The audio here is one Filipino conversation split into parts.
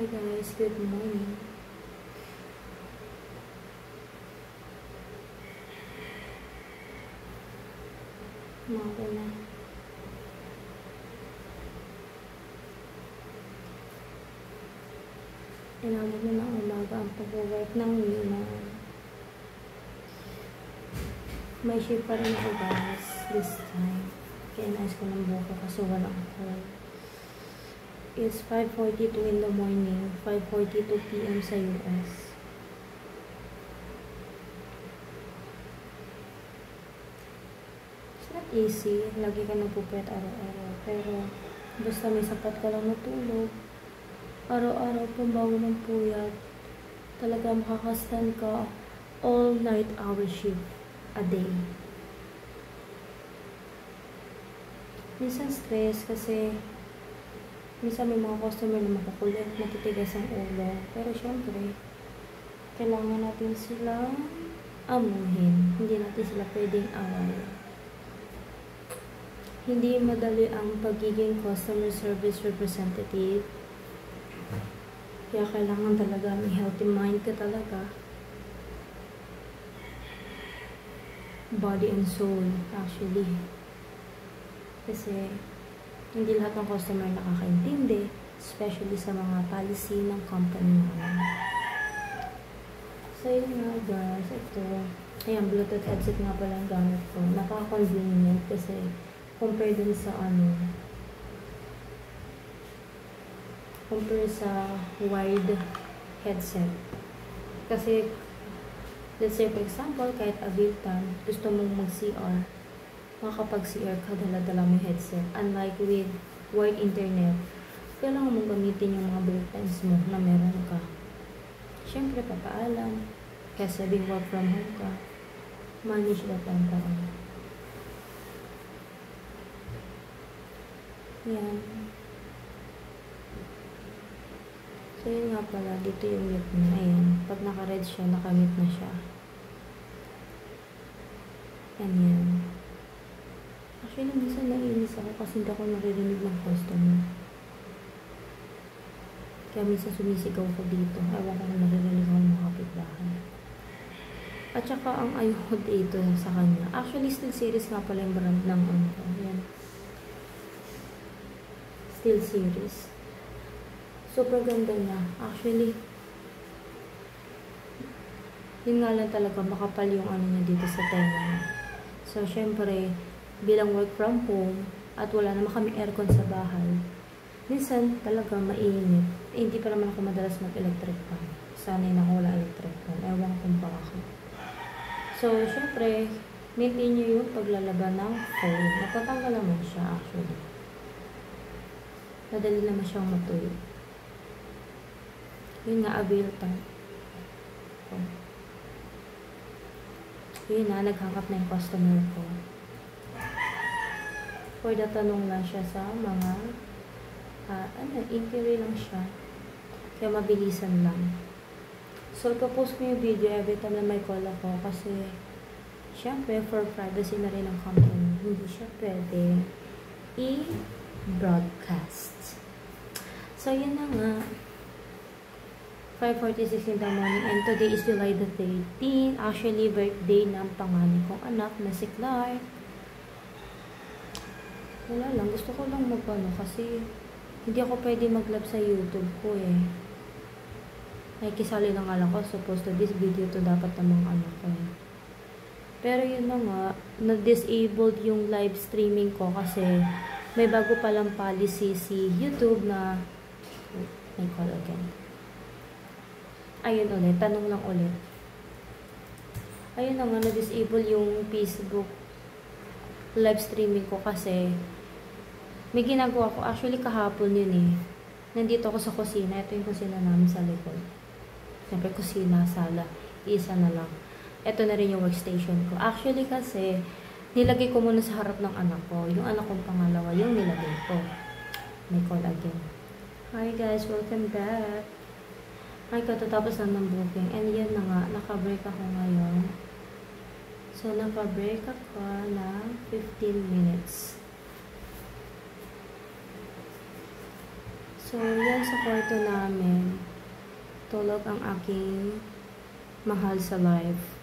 Hi guys, good morning. Umaga na. Inabot na ng umaga ang pag-work ng Nina. May shift pa rin ako guys this time. Kaya nais ko ng buko kasi walang call. It's 5:42 in the morning, 5:42 PM sa US. It's not easy, lagi ka nagpupuyat araw-araw, pero basta may sapat ka lang na tulog, araw-araw pambago ng puyat, talaga makakastand ka all night hour shift a day. Minsan stress kasi minsan may mga customer na makukulit, matitigas ang ulo. Pero syempre, kailangan natin silang amuhin. Hindi natin sila pwedeng away. Hindi madali ang pagiging customer service representative. Kaya kailangan talaga may healthy mind ka talaga. Body and soul, actually. Kasi hindi lahat ng customer nakakaintindi, especially sa mga policy ng company namin. So yun nga guys, ito. Ayan, Bluetooth headset nga pala ang gamit ko. Napaka-convenient kasi compare dun sa compare sa wired headset. Kasi, let's say for example, kahit abiltan, gusto mong mag-CR, makakapag-CR ka, dala-dala mo yung headset. Unlike with wired internet, kailangan mong gamitin yung mga break times mo na meron ka. Siyempre, papaalam. Kaya sabing work from home ka, manage that time ka. Yan. So, yun nga pala. Dito yung mute niya. Ayan. Pag naka-red siya, naka-mute na siya. Yan. Actually, minsan naiinis ako kasi hindi ako naririnig ng customer. Kaya minsan sumisigaw ko dito. Ewan ko kung naririnig ako ng mga kapitbahay. At saka ang ayoko dito sa kanya. Actually, SteelSeries nga pala yung brand ng yan. SteelSeries. Super ganda niya. Actually, yun nga lang talaga makapal yung niya dito sa tenga. So, syempre, bilang work from home at wala naman kami aircon sa bahay, minsan talaga mainit. Hindi pa naman ako madalas mag-electric fan. Sanay na ako wala electric fan. Ewan kung bakit. So, syempre, maintain nyo yung paglalaban ng phone. Natatanggal naman siya actually. Madali naman siyang matuyo. Yun nga, abiltan. Yun na, naghangap na yung customer ko. For the tanong lang siya sa mga inquiry lang siya. Kaya mabilisan lang. So, ipapost ko yung video every time na may call ako kasi syempre, for privacy na rin ng company, hindi siya pwede i-broadcast. So, yun na nga. 5:46 in the morning and today is July the 13. Actually, birthday ng panganay kong anak na si Clark. Wala lang. Gusto ko lang kasi hindi ako pwede mag-live sa YouTube ko eh. Nakikisali lang nga lang ko. Supposed to this video to dapat namang ko eh. Pero yun na nga, na-disabled yung live streaming ko kasi may bago palang policy si YouTube na may call again. Ayun ulit, tanong lang ulit. Ayun na nga, na-disable yung Facebook live streaming ko kasi may ginagawa ko. Actually, kahapon yun eh. Nandito ako sa kusina. Ito yung kusina namin sa likod. Siyempre, kusina, sala. Isa na lang. Ito na rin yung workstation ko. Actually, kasi nilagay ko muna sa harap ng anak ko. Yung anak kong pangalawa, yung nilagay ko. May call again. Hi guys, welcome back. Ay, katatapos na ng booking. And yan na nga, naka-break ako ngayon. So, naka-break ako na 15 minutes. So, So, yan sa kwarto namin. Tulog ang aking mahal sa life.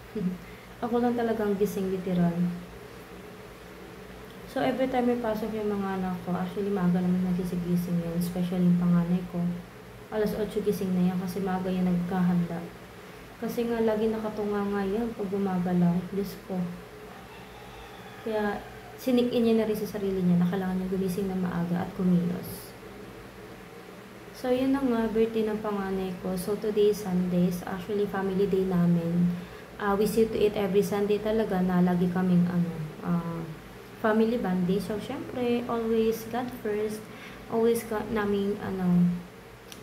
Ako lang talagang gising literal. So, every time may pasok yung mga anak ko, actually maaga naman nagising yan, especially yung panganay ko. Alas 8 gising na yan kasi maaga yan nagkahanda. Kasi nga, lagi nakatunga nga yan pag gumagalaw. Diyos ko. Kaya, sinikin niya na rin sa sarili niya na kailangan niya gumising na maaga at kumilos. So, yun na nga, birthday ng panganay ko. So, today is Sunday. Actually, family day namin. We see to it every Sunday talaga na lagi kaming family bonding. So, syempre, always God first. Always namin,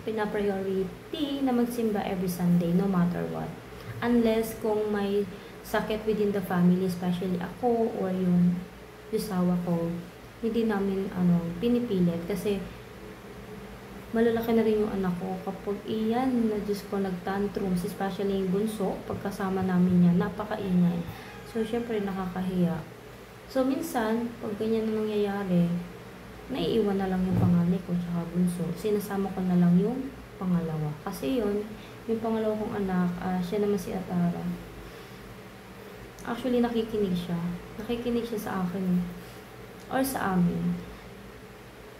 pina-priority na magsimba every Sunday, no matter what. Unless kung may sakit within the family, especially ako or yung asawa ko, hindi namin, pinipilit. Kasi, malalaki na rin yung anak ko. Kapag iyan, na Diyos ko, nag-tantrums, especially yung bunso, pagkasama namin yan, napakaingay. So, syempre, nakakahiya. So, minsan, pag ganyan na nangyayari, naiiwan na lang yung panganay ko tsaka bunso. Sinasama ko na lang yung pangalawa. Kasi yun, yung pangalawa kong anak, siya naman si Atara. Actually, nakikinig siya. Nakikinig siya sa akin. Or sa amin.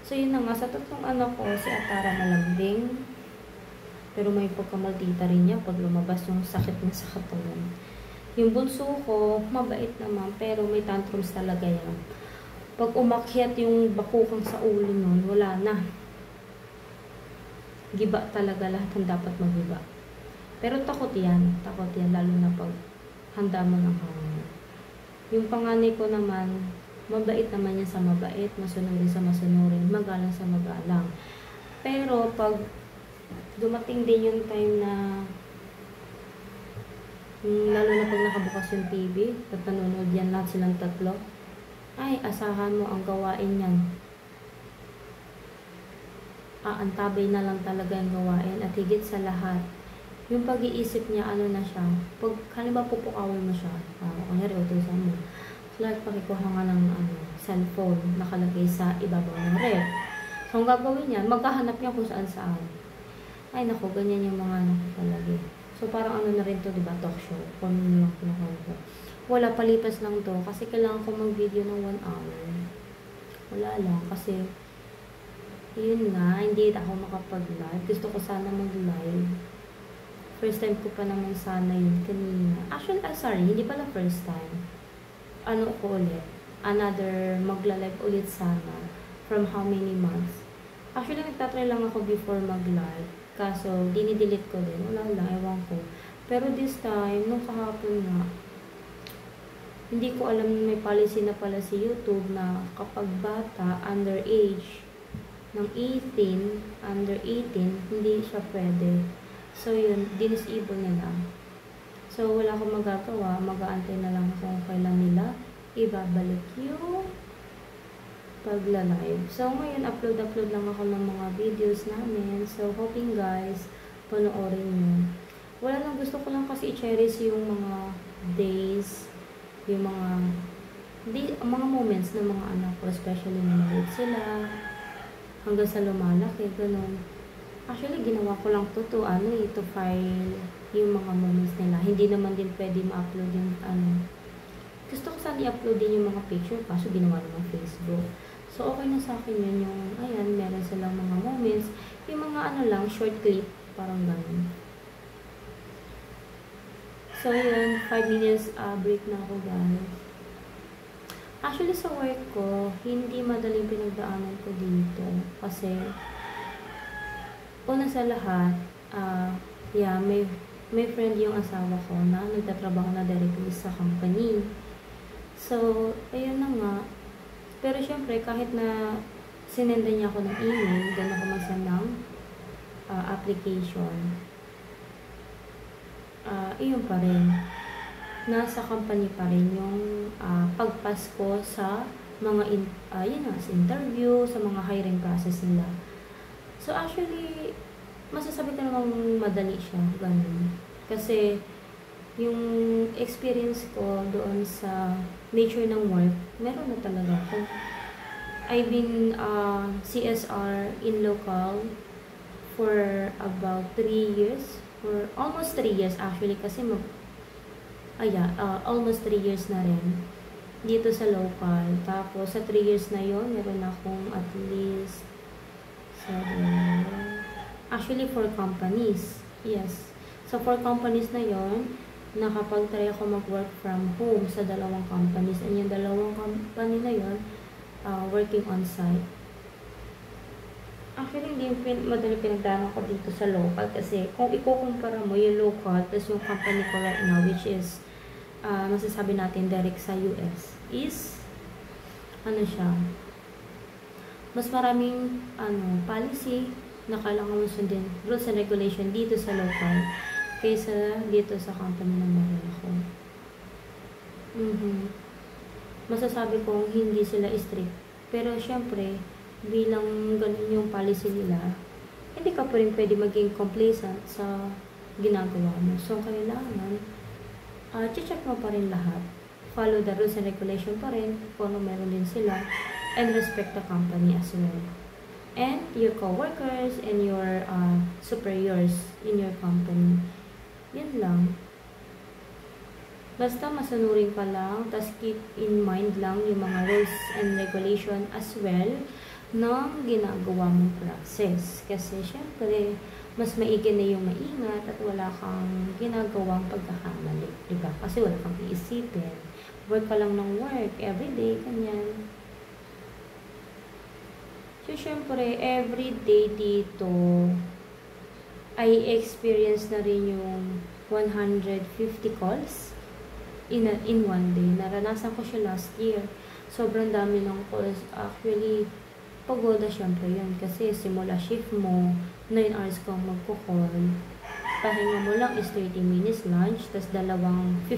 So, yun na nga. Sa tatlong anak ko, si Atara malambing. Pero may pagkamaldita rin niya pag lumabas yung sakit niya sa katawan. Yung bunso ko, mabait naman, pero may tantrums talaga yan. Pag umakyat yung bakukang sa ulo nun, wala na. Giba talaga lahat ang dapat magiba. Pero takot yan, lalo na pag handa mo ng hangin. Yung panganay ko naman, mabait naman yan sa mabait, masunurin sa masunurin, magalang sa magalang. Pero pag dumating din yung time na lalo na pag nakabukas yung TV at nanonood yan lahat silang tatlo, ay asahan mo ang gawain yan. Antabay na lang talaga yung gawain at higit sa lahat yung pag-iisip niya, na siya, pag halimbawa pupukawin mo siya, kunyari utusan mo, like pakikuha nga ng cellphone nakalagay sa ibabaw ng ref. So ang gagawin niya, maghahanap niya kung saan saan. Ay nako, ganyan yung mga nakalagay. So, parang na rin to, diba, talk show. Kung lang pinakain ko. Wala, palipas lang to. Kasi kailangan ko mag-video ng 1 hour. Wala lang. Kasi, yun nga, hindi ako makapag-live. Gusto ko sana mag-live. First time ko pa naman sana yun kanina. Actually, sorry, hindi pala first time. Ko ulit. Another, magla-live ulit sana. From how many months? Actually, nagtatry lang ako before mag-live. Kaso, dinidelete ko din. Wala lang, ewan ko. Pero this time, nung kahapon nga, hindi ko alam may policy na pala si YouTube na kapag bata, underage, ng 18, under 18, hindi siya pwede. So, yun, dinisable nila. So, wala akong magagawa. Mag-aantay na lang kung kailan nila ibabalik yung pagla-live. So, ngayon, upload lang ako ng mga videos namin. So, hoping guys, panoorin nyo. Wala lang, gusto ko lang kasi i-cherish yung mga days, yung mga moments ng mga anak ko, especially na maliit sila, hanggang sa lumalaki, ganun. Actually, ginawa ko lang to file yung mga moments nila. Hindi naman din pwede ma-upload yung Gusto ko sana i-upload din yung mga picture, kaso ginawa naman Facebook. So, okay na sa akin yun yung, ayan, meron silang mga moments. Yung mga lang, short clip, parang ganun. So, yun, 5 minutes break na ako, guys. Actually, sa work ko, hindi madaling pinagdaanan ko dito. Kasi, una sa lahat, may friend yung asawa ko na nagtatrabaho na directly sa company. So, ayun na nga. Pero syempre, kahit na sinenda niya ako ng email, doon ako mag-send ng application. Iyon pa rin. Nasa company pa rin yung pagpasko sa mga sa interview, sa mga hiring process nila. So actually, masasabi ko namang madali siya, ganun. Kasi yung experience ko doon sa nature ng work, meron na talaga ako. I've been CSR in local for about 3 years, for almost 3 years actually, kasi almost 3 years na rin dito sa local. Tapos sa 3 years na yon meron akong at least actually 4 companies. Yes. So 4 companies na yon, nakapag-try ako mag-work from home sa dalawang companies. And yung dalawang company na yon, working on-site. Actually, hindi yung madali pinagdaanan ko dito sa local kasi kung ikukumpara mo yung local tapos yung company ko right now, which is masasabi natin direct sa US, is siya, mas maraming policy na kailangan mo sundin, rules and regulation dito sa local kaysa dito sa company na meron ako. Masasabi kong hindi sila strict, pero syempre bilang ganun yung policy nila, hindi ka pa rin pwede maging complacent sa ginagawa mo. So, kailangan check mo pa rin lahat. Follow the rules and regulation pa rin kung ano meron din sila, and respect the company as well. And your co-workers and your superiors in your company. Yun lang. Basta masanurin ka lang, tas keep in mind lang yung mga rules and regulation as well ng ginagawa mong process. Kasi syempre, mas maigi na yung maingat at wala kang ginagawang pagkakamali. Diba? Kasi wala kang iisipin. Work ka lang ng work, everyday, kanyan. So, syempre, everyday dito, I experience na rin yung 150 calls in one day. Naranasan ko siya last year. Sobrang dami ng calls. Actually, pagoda syempre yun. Kasi simula shift mo, 9 hours kang magko-call. Pahinga mo lang is 30 minutes lunch, tas 15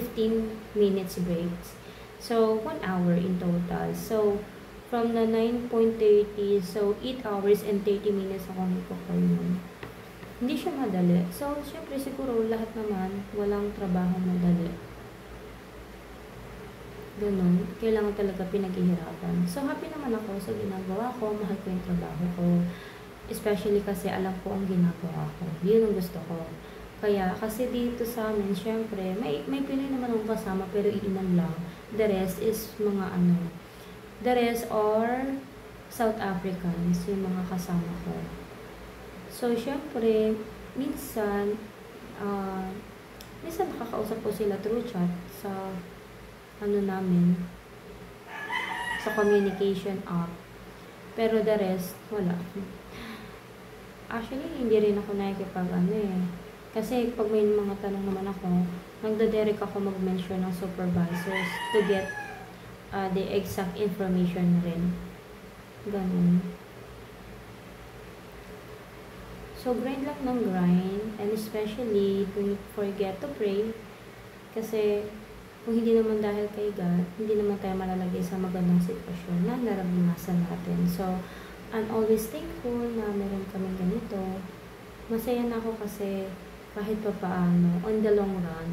minutes breaks. So, 1 hour in total. So, from the 9.30, so 8 hours and 30 minutes ako nagko-call nun. Hindi siya madali. So, syempre siguro lahat naman walang trabaho madali. Ganun. Kailangan talaga pinaghihirapan. So, happy naman ako sa ginagawa ko. Mahal ko yung trabaho ko. Especially kasi alam ko ang ginagawa ko. Yun ang gusto ko. Kaya, kasi dito sa amin, syempre, may Pinoy naman akong kasama, pero iinan lang. The rest is mga the rest are South Africans, yung mga kasama ko. So, syempre, minsan nakakausap ko sila through chat sa namin, sa communication app. Pero the rest, wala. Actually, hindi rin ako nakikipag kasi pag may mga tanong naman ako, nagdadirect ako mag-mention ng supervisors to get the exact information rin. Ganun. So, grind lang ng grind, and especially, don't forget to pray. Kasi, kung hindi naman dahil kay God, hindi naman tayo malalagay sa magandang sitwasyon na naranasan natin. So, I'm always thankful na meron kaming ganito. Masaya na ako kasi kahit pa paano, on the long run,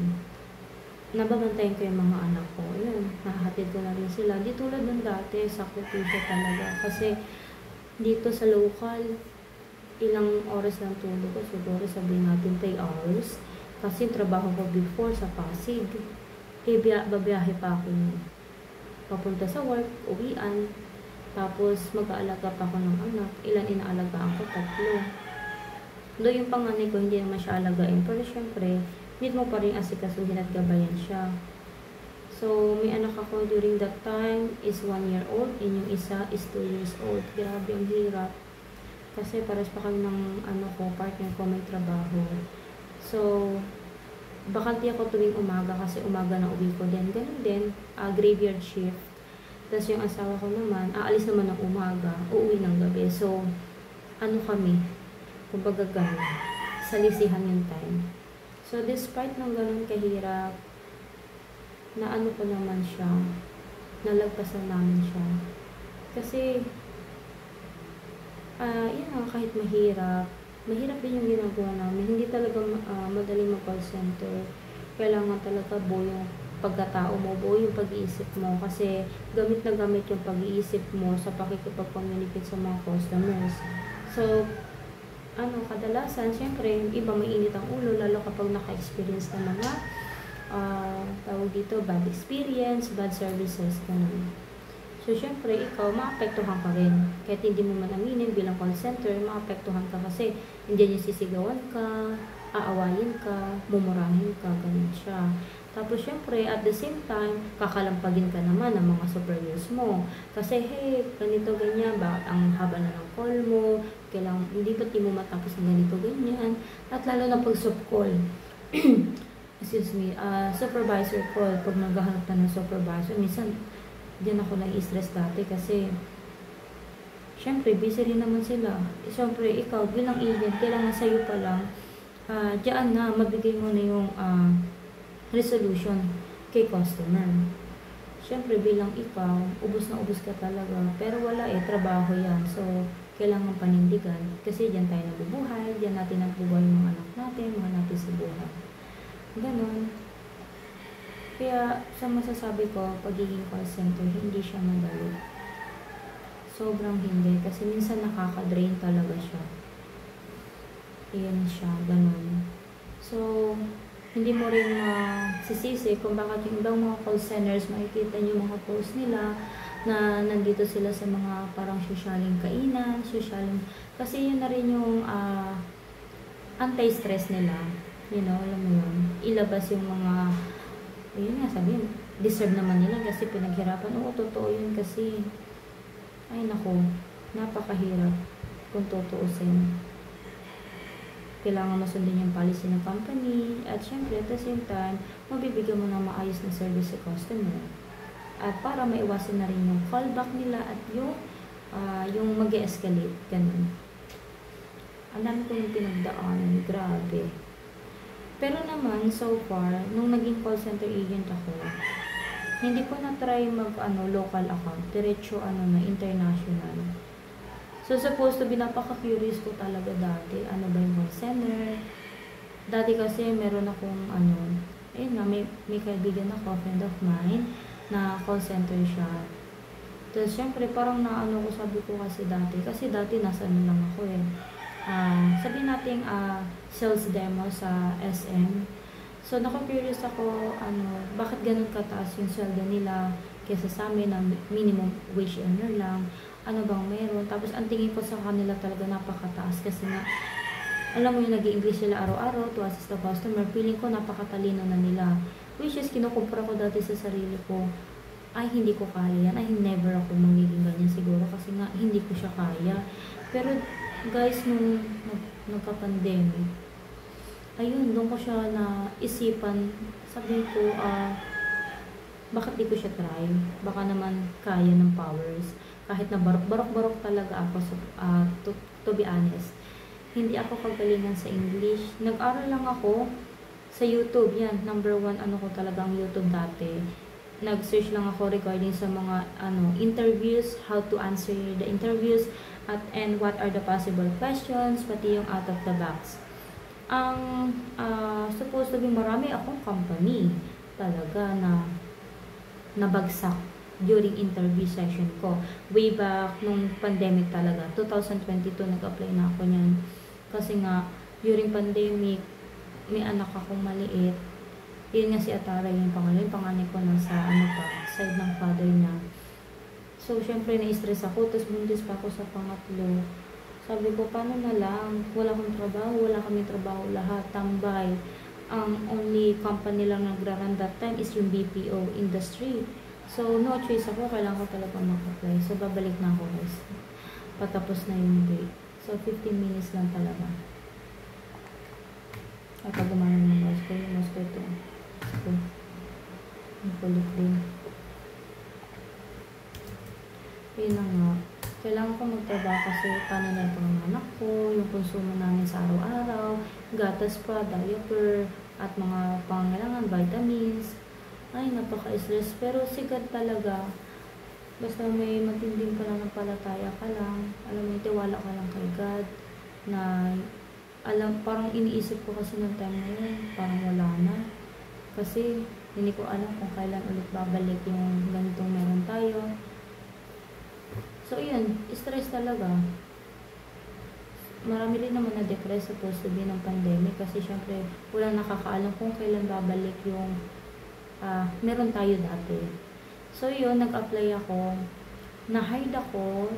nababantayan ko yung mga anak ko. Yun, nahahatid ko na rin sila. Di tulad ng dati, sakripisyo talaga. Kasi dito sa local, ilang oras lang tulog ko. Siguro sabihin natin 3 hours. Kasi trabaho ko before sa Pasig. Babiyahe pa ako papunta sa work, uwian. Tapos mag-aalaga pa ako ng anak. Ilan inaalagaan ko? 3. Doon yung panganay ko, hindi naman siya alagain. Pero syempre, need mo pa rin asikasuhin at gabayan siya. So, may anak ako during that time is 1 year old and yung isa is 2 years old. Grabe, ang hirap. Kasi paras pa kami ng partner ko may trabaho. So, bakante ako tuwing umaga kasi umaga na uwi ko din. Ganun din, graveyard shift. Tapos yung asawa ko naman, aalis naman ng umaga, uuwi ng gabi. So, kami, kumbaga ganun, salisihan yung time. So, despite ng ganun kahirap, na ko naman siya, nalagpasan namin siya. Kasi, kahit mahirap din yung ginagawa namin. Hindi talaga madaling mag-call center. Kailangan talaga buo yung pagkatao mo, buo yung pag-iisip mo. Kasi, gamit na gamit yung pag-iisip mo sa pakikipag-communicate sa mga customers. So, kadalasan, syempre, yung iba mainit ang ulo, lalo kapag naka-experience ng mga, tawag dito, bad experience, bad services, ganun. So, syempre, ikaw, maapektuhan ka rin. Kahit hindi mo man aminin bilang call center, maapektuhan ka kasi hindi niya sisigawan ka, aawayin ka, mumurahin ka, ganun siya. Tapos, syempre, at the same time, kakalampagin ka naman ng mga superiors mo. Kasi, hey, ganito, ganyan, bakit ang haba na ng call mo, kailangan, hindi ba't di mo matapos ng ganito, ganyan. At lalo na pag sub call, excuse me, supervisor call, pag naghahanap na ng supervisor, minsan, diyan ako nai-stress dati kasi syempre busy rin naman sila. Syempre ikaw bilang agent kailangan sa'yo pa lang diyan na mabigay mo na yung resolution kay customer. Syempre bilang ikaw ubos na ubos ka talaga pero wala trabaho yan. So kailangan panindigan kasi diyan tayo nabubuhay, diyan natin nabubuhay yung mga anak natin, mga natin sa buhay. Ganon. Kaya, sa masasabi ko, pagiging call center, hindi siya madali. Sobrang hindi. Kasi minsan nakaka-drain talaga siya. Iyan siya, ganun. So, hindi mo rin sisisi kung bakit yung ibang mga call centers, makikita nyo mga post nila na nandito sila sa mga parang sosyaling kainan, kasi yun na rin yung anti-stress nila. You know, alam mo yun. Ilabas yung mga ayun nga, sabihin, deserve naman nila kasi pinaghirapan. Oo, totoo yun kasi, ay nako, napakahirap kung tutuusin. Kailangan masundin yung policy ng company at syempre, at the same time, mabibigyan mo ng maayos na service sa customer. At para maiwasan na rin yung callback nila at yung mag-escalate, ganun. Ang dami ko yung pinagdaanan, grabe. Pero naman, so far, nung naging call center agent ako, hindi ko na-try local account. Diretso, na, international. So, supposed to be, napaka-curious ko talaga dati. Ano ba yung call center? Dati kasi, meron akong, ayun nga, may kaibigan ako, friend of mine, na call center siya. Tapos, syempre, parang ko, sabi ko kasi dati nasa lang ako sabihin natin sales demo sa SM. So, naku-curious ako, bakit ganun kataas yung sweldo nila kaysa sa amin na minimum wage earner lang. Ano bang meron? Tapos, ang tingin ko sa kanila talaga napakataas kasi nga, alam mo yung nag-i-English sila araw-araw to assist the customer. Feeling ko napakatalino na nila. Which is, kinukumpara ko dati sa sarili ko. Ay, hindi ko kaya yan. Ay, never ako magiging ganyan siguro kasi nga, hindi ko siya kaya. Pero, guys, nung nagka-pandemic, ayun, doon ko siya na isipan, sabi ko, bakit di ko siya try? Baka naman kaya ng powers. Kahit na barok-barok talaga ako, to be honest. Hindi ako kagalingan sa English. Nag-aral lang ako sa YouTube. Yan, number 1, ko talaga ang YouTube dati. Nag-search lang ako regarding sa mga, interviews, how to answer the interviews, and what are the possible questions, pati yung out of the box. Ang supposed to be marami akong company talaga na nabagsak during interview session ko. Way back nung pandemic talaga, 2022 nag-apply na ako niyan. Kasi nga, during pandemic, may anak akong maliit. Yun nga si Atara yung panganay ko na sa side ng father niya. So, syempre, na-stress ako. Tapos, buntis pa ako sa pangatlo. Sabi ko, paano na lang? Wala akong trabaho. Wala kami trabaho lahat. Tambay. Ang only company lang nagra-run that time is yung BPO industry. So, no choice ako. Kailangan ko talaga mag-apply. So, babalik na ako, guys. Patapos na yung date. So, 15 minutes lang talaga. At pag gumanon ng mouse ko, yung mouse ko ito. So, ang kulit din. Yun na nga. Kailangan ko magtrabaho kasi paano na yung anak ko, yung konsumo namin sa araw-araw, gatas pa, diaper, at mga pangangailangan, vitamins. Ay, napaka-stress. Pero sigat talaga. Basta may matinding pananampalataya ka lang. Alam mo, tiwala ka lang kay God. Na, parang iniisip ko kasi ng time na yun, parang wala na. Kasi, hindi ko alam kung kailan ulit babalik yung ganitong meron tayo. So, yun, stress talaga. marami rin naman na-depress supposed to be ng pandemic kasi syempre walang nakakaalam kung kailan babalik yung meron tayo dati. So yun, nag-apply ako, na-hired ako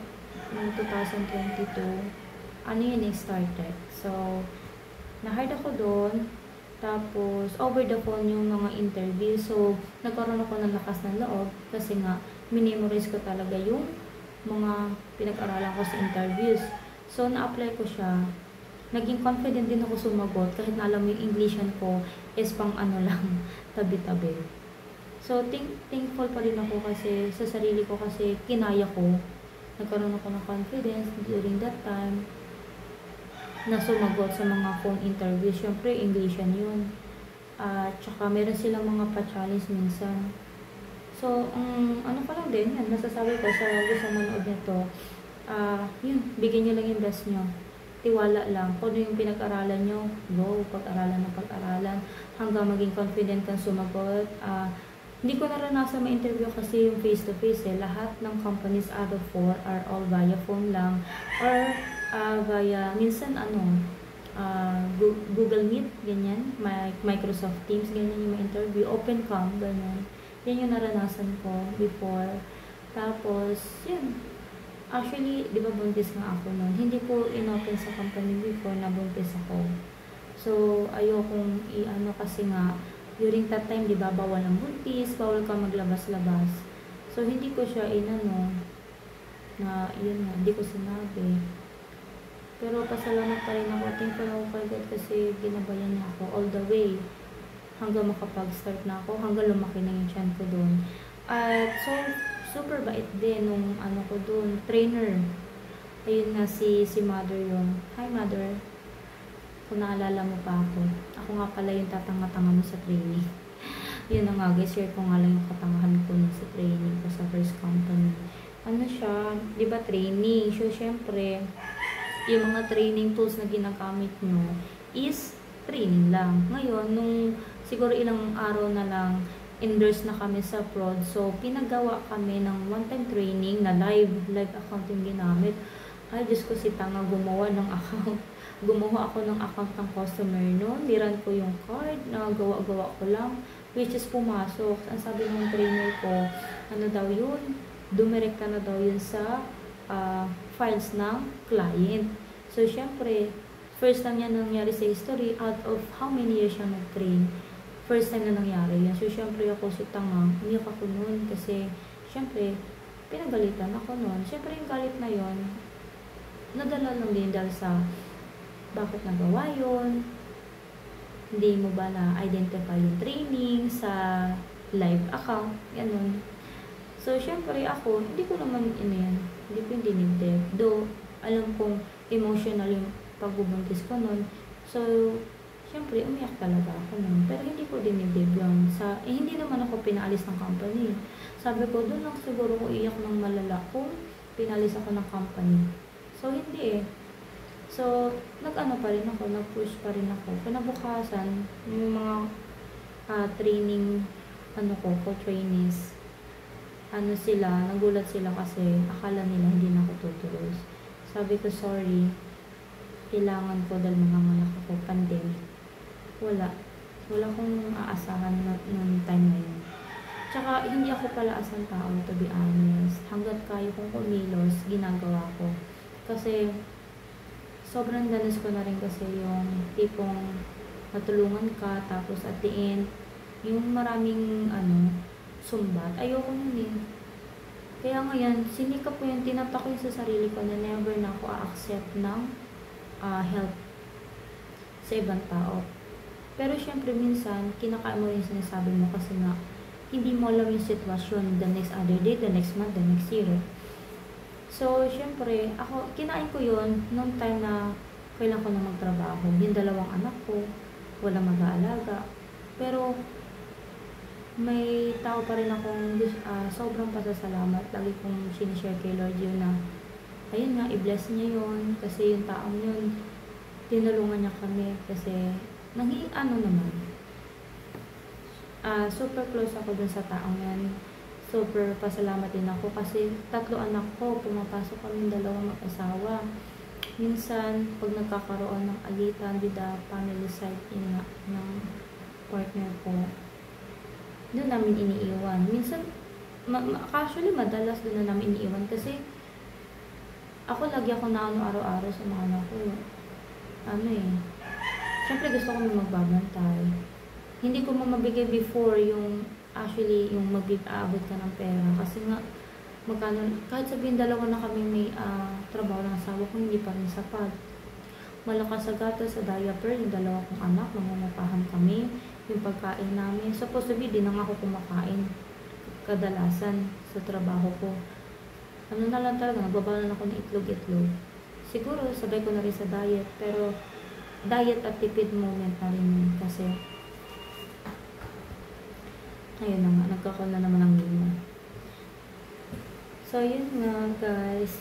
noong 2022, ano yun eh, started. So, na-hired ako doon, tapos over the phone yung mga interview. So, nagkaroon ako ng lakas ng loob kasi nga, minimorize ko talaga yung mga pinag-aralan ko sa interviews. So, na-apply ko siya. Naging confident din ako sumagot kahit na alam mo yung Englishan ko is pang ano lang, tabi-tabi. So, thankful pa rin ako kasi sa sarili ko kasi kinaya ko. Nagkaroon ako ng confidence during that time na sumagot sa mga phone interview. Siyempre, Englishan yun. Tsaka meron silang mga pa-challenge minsan. So, ano pa lang din, yan, nasasabi ko sa gusto manood nito, yun, bigyan nyo lang yung best nyo. Tiwala lang. Kung ano yung pinag-aralan nyo, go, pag-aralan ng pag-aralan, hanggang maging confident kang sumagot. Hindi ko naranasan ma-interview kasi yung face-to-face eh. Lahat ng companies out of 4 are all via phone lang or via, minsan Google Meet, ganyan, Microsoft Teams, ganyan yung ma-interview, open cam, ganyan. Yan yung naranasan ko before. Tapos, yun. Actually, di ba buntis nga ako nun? Hindi ko in-open sa company before na buntis ako. So, ayokong i-ano kasi nga, during that time, di ba, bawal ang buntis, bawal ka maglabas-labas. So, hindi ko siya inano, na, yun nga, hindi ko sinabi. Pero, pasalamat pa rin ako. Thankful ako kay God kasi ginabayan niya ako all the way. Hanggang makapag-start na ako, hanggang lumaki na yung tiyan ko doon. At, so, super bait din nung ano ko doon, trainer. Ayun nga, si mother yun. Hi, mother. Kung naalala mo pa ako. Ako nga pala yung tatanga-tanga mo sa training. Yun na nga guys, share ko nga lang yung katangahan ko sa training ko sa first company. Ano siya, di ba training? So, syempre, yung mga training tools na ginagamit nyo is training lang. Ngayon, nung siguro ilang araw na lang, endorse na kami sa prod. So, pinagawa kami ng one-time training na live account yung ginamit. Ay, Diyos ko si tanga gumawa ng account. Gumawa ako ng account ng customer noon. Niran ko yung card, nagawa-gawa ko lang, which is pumasok. Ang sabi ng trainer ko, ano daw yun? Dumirekta na daw yun sa files ng client. So, syempre, first time yan nangyari sa history, out of how many years siya nag-train. First time na nangyari yan. So, syempre ako si tanga, umiyak ako noon kasi, syempre, pinagalitan ako noon. Syempre, yung galit na yon nadala lang din dahil sa bakit nagawa yun, hindi mo ba na-identify yung training sa live account, ganun. So, syempre ako, hindi ko naman hindi ko dinibdib. Though, alam kong emotional yung pagbubuntis ko nun. So, syempre, umiyak talaga ako nun. Pero hindi ko dinibdib yun. Hindi naman ako pinaalis ng company. Sabi ko, doon lang siguro ko iyak ng malala kung pinalis ako ng company. So, hindi eh. So, nag-ano pa rin ako, nag-push pa rin ako. Kinabukasan, yung mga training, trainees, nagulat sila kasi akala nila hindi na ako tutuloy. Sabi ko, sorry, kailangan ko dahil mga anak ako, pandemic. Wala akong aasahan noong time na yun. Tsaka, hindi ako pala asang tao, to be honest. Hanggat kaya kong kumilos, ginagawa ko. Kasi, sobrang danas ko na rin kasi yung tipong natulungan ka, tapos at the end, yung maraming, sumbat. Ayoko nun eh. Kaya ngayon, sinikap ko yung tinatak ko sa sarili ko na never na ako a-accept ng help sa ibang tao. Pero syempre minsan, kinakain mo rin sinasabi mo kasi nga, hindi mo alam yung sitwasyon the next other day, the next month, the next year. So, syempre, kinain ko yun nung time na kailan ko na magtrabaho. Yung 2 anak ko, walang mag-aalaga. Pero, may tao pa rin akong sobrang pasasalamat. Lagi kong sinishare kay Lord yun na, ayun nga, i-bless niya yun. Kasi yung taong yun, tinulungan niya kami. Kasi, naman. Super close ako dun sa taong yan. Super pasalamat din ako kasi 3 anak ko, pumapasok kami 2 mag-asawa. minsan, pag nagkakaroon ng alitan with the family side ng partner ko, doon namin iniiwan. Minsan, actually, madalas doon na namin iniiwan kasi lagi ako na araw-araw sa mga anak ko. Siyempre gusto ko may magbabantay. Hindi ko mabigay before yung mag-aabot ka ng pera. Kasi nga, kahit sabihin dalawa na kami may trabaho ng asawa ko, hindi pa rin sapat. Malakas sa gatas, sa diaper, yung dalawa kong anak, mamamapahan kami, yung pagkain namin. Supposed to be, di na nga ako kumakain kadalasan sa trabaho ko. Na lang talaga, nagbabalan ako ng itlog-itlog. Siguro, sabay ko na rin sa diet, pero diet at tipid moment na rin yun. Kasi, ayun na nga, nagkakaroon na naman ng lima. So, yun nga, guys.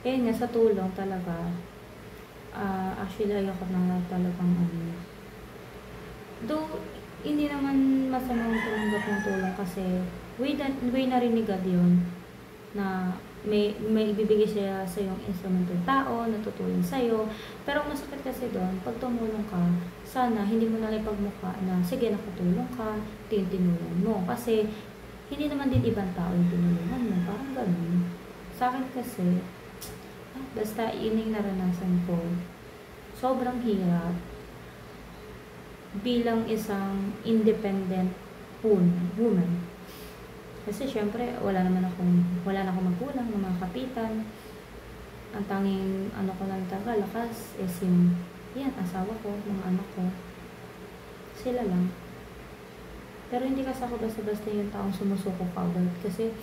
Ayun nga, sa tulong talaga. Actually, ayoko na talagang Though, hindi naman masamang tumanggap ng tulong kasi way na rin ni God yun na may ibibigay siya sa yung instrumento ng tao, natutulong sa'yo. Pero ang masakit kasi doon, pag tumulong ka, sana hindi mo na ipagmukha na, sige, nakatulong ka, tinulong mo. Kasi, hindi naman din ibang tao yung tinulungan mo. Parang ganun. Sa akin kasi, basta yun yung naranasan ko. Sobrang hirap bilang isang independent woman. Kasi syempre, wala na akong magulang, ng mga kapitan. Ang tanging ko lang talaga, lakas is yung, asawa ko, mga anak ko. Sila lang. Pero hindi kasi ako basta-basta yung taong sumusuko kagad. Kasi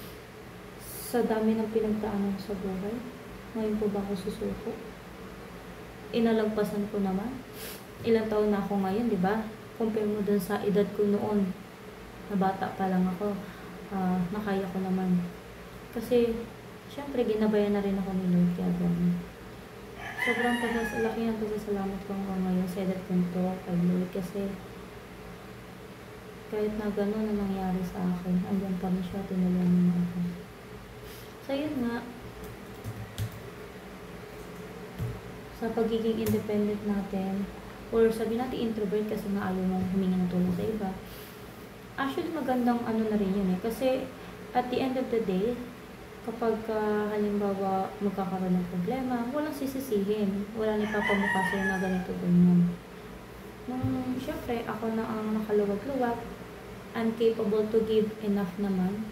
sa dami ng pinagdaanan sa buhay, ngayon po ba ako susuko? Inalagpasan ko naman. Ilang taon na ako ngayon, di ba? Compare mo dun sa edad ko noon. Na bata pa lang ako. Nakaya ko naman. Kasi, syempre, ginabayan na rin ako ni Lord. Kaya gano'n. Sobrang laki ng pasasalamat ko ngayon sa edad ko nito kay Lord. Kasi, kahit na gano'n na nangyari sa akin, andyan pa rin siya, tinulungan mo ako. So, yun nga. Sa pagiging independent natin, or sabi natin introvert kasi nga ayaw mong humingi ng tulong sa iba. Actually, magandang na rin yun eh. Kasi, at the end of the day, kapag halimbawa magkakaroon ng problema, walang sisisihin. Walang ipapamukha sa'yo na ganito, ganyan. Syempre, ako na ang nakaluwag-luwag, I'm capable to give enough naman.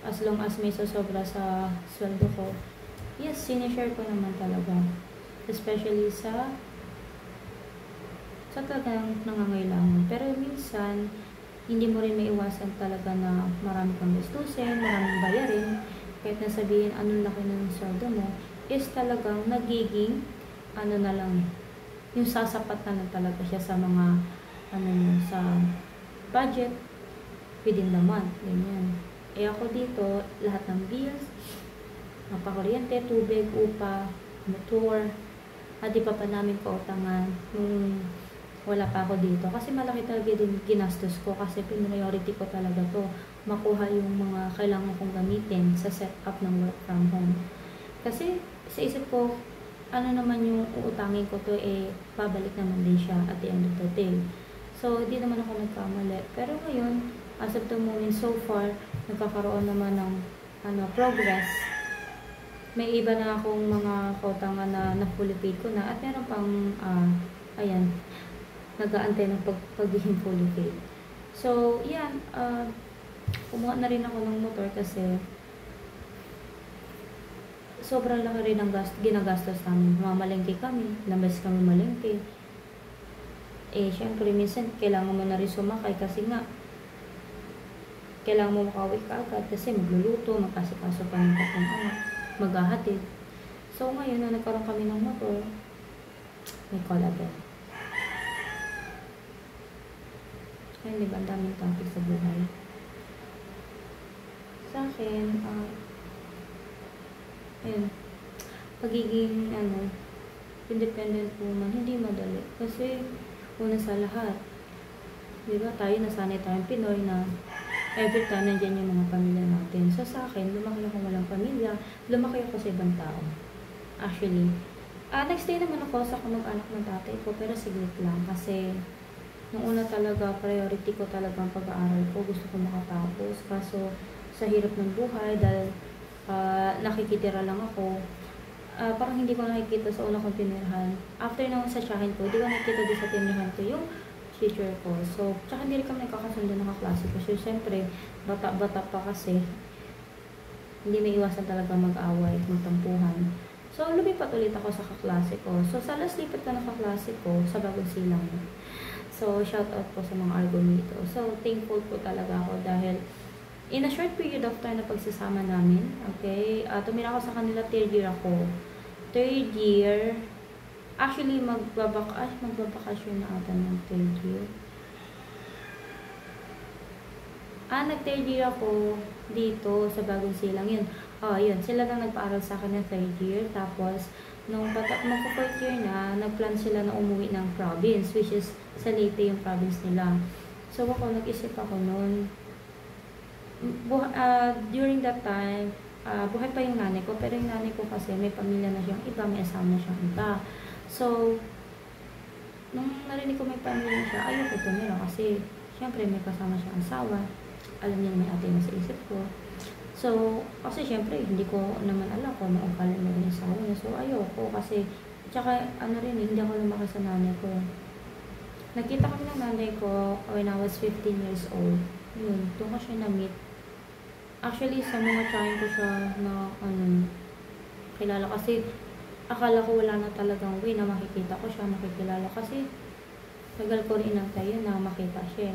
As long as may sasobra sa sweldo ko, yes, sinishare ko naman talaga. Especially sa talagang nangangailangan. Pero minsan, hindi mo rin maiwasan talaga na marami kang gastusin, maraming bayarin, kahit nasabihin anong laki ng sweldo mo, is talagang nagiging, na lang, yung sasapat na lang talaga siya sa mga, sa budget, within the month, ganyan. Ako dito, lahat ng bills, pakuryente, tubig, upa, motor, at di pa namin pautangan, nung wala pa ako dito. Kasi malaki talaga din ginastos ko kasi priority ko talaga to. Makuha yung mga kailangan kong gamitin sa setup ng work from home. Kasi sa isip ko, naman yung uutangin ko to pabalik naman din siya at the end of the day. So, di naman ako nagkamali. Pero ngayon, as of the moment so far, nagkakaroon naman ng progress. May iba na akong mga kautangan na fully paid ko na at meron pang, nag-aantay ng pagiging fully paid. So, yan, kumuha na rin ako ng motor kasi sobrang laki rin ang ginagastos namin. Mamalengke kami, labas kami malengke. Syempre, minsan, kailangan mo na rin sumakay kasi nga, kailangan mo makauwi ka agad kasi magluluto, magkasikaso pa ng tatlong anak, maghahatid. So, ngayon na nagkaroon kami ng motor, may call agad. Ayun, diba? Ang daming topic sa buhay. Sa akin, ayun, pagiging, independent woman, hindi madali. Kasi, una sa lahat, diba, tayo, nasanay tayong Pinoy na every time nandiyan yung mga pamilya natin. So, sa akin, lumaki ako walang pamilya, lumaki ako sa ibang tao. actually. Nagstay naman ako sa kamag-anak ng tatay ko, pero siglit lang kasi nung una talaga, priority ko talaga ang pag-aaral ko. Gusto ko makatapos. Kaso, sa hirap ng buhay, dahil nakikitira lang ako, parang hindi ko nakikita sa una kong tinirahan. After nung sa tiyahin ko, hindi ko nakikita din sa tinirahan ko yung future ko. So, tsaka hindi rin kami nagkakasundo ng kaklase ko. So, siyempre, bata-bata pa kasi, hindi may iwasan talaga mag-away, magtampuhan. So, lumipat ulit ako sa kaklase ko. So, sa last lipat ko ng kaklase ko, sa Bagong Silang. So, shout out po sa mga Argonito. So, thankful po talaga ako dahil in a short period of time na pagsasama namin, okay, tumira ako sa kanila, third year ako. Third year, actually, magbabakasyon na ata ng third year. Nag-third year ako dito sa Bagong Silang. Yun, sila lang nagpaaral sa akin ng third year. Tapos, nung magpo-fourth year na, nag-plan sila na umuwi ng province, which is sa Leyte yung province nila. So, nag-isip ako noon. During that time, buhay pa yung nanay ko, pero yung nanay ko kasi may pamilya na siyang iba, may asawa na siyang iba. So, nung narinig ko may pamilya na siya, ayoko tumira kasi syempre may kasama siyang asawa. Alam niya may ate na sa isip ko. So, kasi syempre, hindi ko naman alam kung anong ugali na rin asawa niya. So, ayoko kasi, tsaka hindi ako lumaki sa nanay ko. Nakita kami ng nanay ko when I was 15 years old. Yun, doon ko siya na-meet. Actually, sa mga trying ko siya na, kilala kasi, akala ko wala na talagang way na makikita ko siya, makikilala kasi, tagal ko rin inantay na makita siya.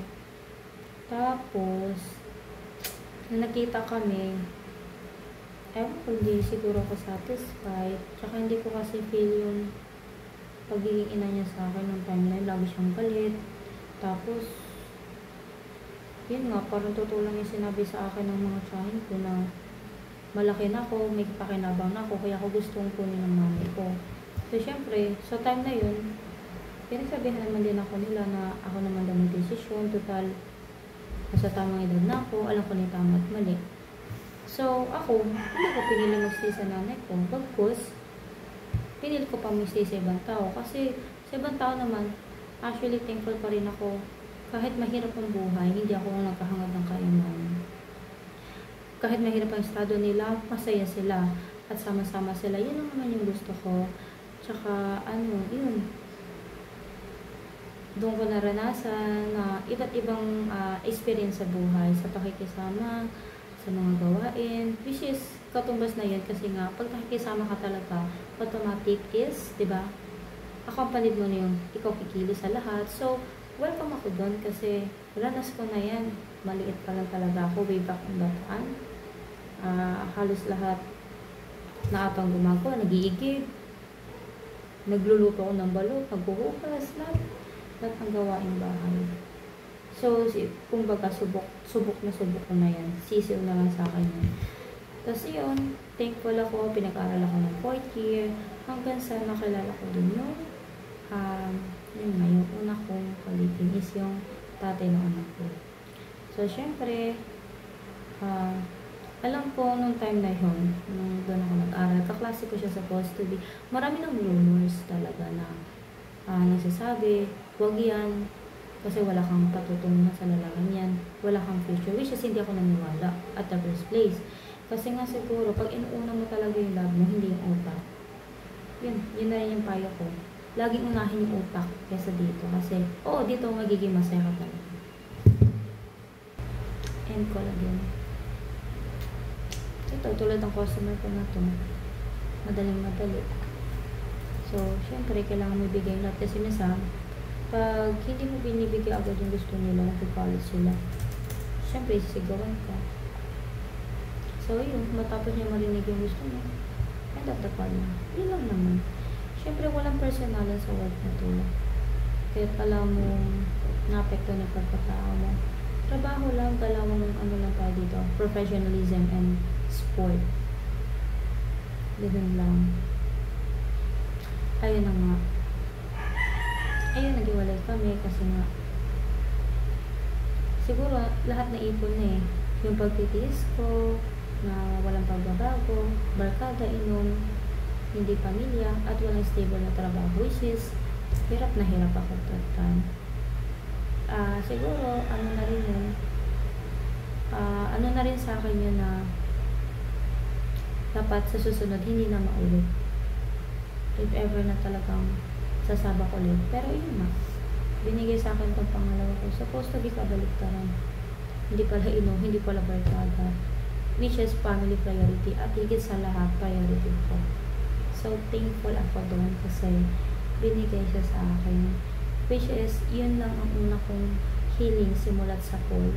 Tapos, nung nakita kami, ewan ko, hindi siguro ako satisfied. Tsaka hindi ko kasi feel yung pagiging ina niya sa akin ng time na yun. Lagi siyang galit. Tapos, yun nga, parang totoo lang yung sinabi sa akin ng mga tsahin ko na malaki na ako, may pakinabang na ako, kaya ako gustong kunin ng mami ko. So, syempre, sa time na yun, pinagsabihan naman din ako nila na ako naman daw may desisyon. Total, nasa tamang edad na ako, alam ko na yung tama at mali. So, ako, hindi ko pinili mag-stay sa nanay ko. Bagkus, pinili ko pa mag-stay sa ibang tao. Kasi, sa ibang tao naman, actually, thankful pa rin ako. Kahit mahirap ang buhay, hindi ako nagkahangad ng kainan. Kahit mahirap ang estado nila, masaya sila. At sama-sama sila. Yun lang naman yung gusto ko. Tsaka, yun. Doon ko naranasan na iba't ibang experience sa buhay, sa pakikisama, sa mga gawain, which is katumbas na yun kasi nga, pag nakikisama ka talaga, automatic is, diba, accompanied mo na yung ikaw kikili sa lahat. So, welcome ako doon kasi ranas ko na yan. Maliit pa lang talaga ako, way back in Bataan. Halos lahat na atang gumagawa, nag-iigib, nagluluto ko ng balot, naghuhugas, lahat ang gawaing bahay. So, kumbaga, subok ko na yan. Sisiw na lang sa akin yan. Tapos yun, thankful ako, pinag-aral ako ng 4th year, hanggang sa nakilala ko dun yung una kong kalipin is yung tatay ng anak ko. So, syempre, alam ko nung time na yun, nung doon ako nag-aral, kaklase ko siya supposed to be. Marami ng rumors talaga na nagsasabi, wag yan, kasi wala kang patutunguhan sa lalaking yan, wala kang future, which is hindi ako naniwala at the first place. Kasi nga siguro, pag inuuna mo talaga yung love mo, hindi yung utak. Yun na rin yung payo ko. Laging unahin yung utak kesa dito. Kasi, dito magiging masaya ka talaga. End ko lang yun. Ito, tulad ng customer ko na to, madaling-madali. So, syempre, kailangan mo ibigay lahat. Kasi minsan, pag hindi mo binibigay agad yung gusto nila, nag-college sila, syempre, sisigawan ka. So, yun, matapos niya marinig yung gusto niya, end of the call na. Yun lang naman. Syempre, walang personalan sa work na to. Kahit alam mo, na-apekto ng pagkatao mo. Trabaho lang, dalawang lang tayo dito, professionalism and sport. Ganun lang. Ayun na nga. Ayun, nag-iwalay kami kasi nga siguro lahat na ipon na yung pagtitiis ko na walang pagbabago, barkada, inom, hindi pamilya, at walang stable na trabaho, which is hirap na hirap ako that time. Siguro, ano na rin yun, ano na rin sa akin yun na dapat sa susunod hindi na maulit. If ever na talagang sasabak ulit. Pero yun na, binigay sa akin itong pangalawa ko. Supposed to be kabaliktaran. Hindi pala hindi pala barkada. Which is family priority. At higit sa lahat, priority ko. So, thankful ako doon kasi binigay siya sa akin. Which is, yun lang ang una kong healing simulat sa pool.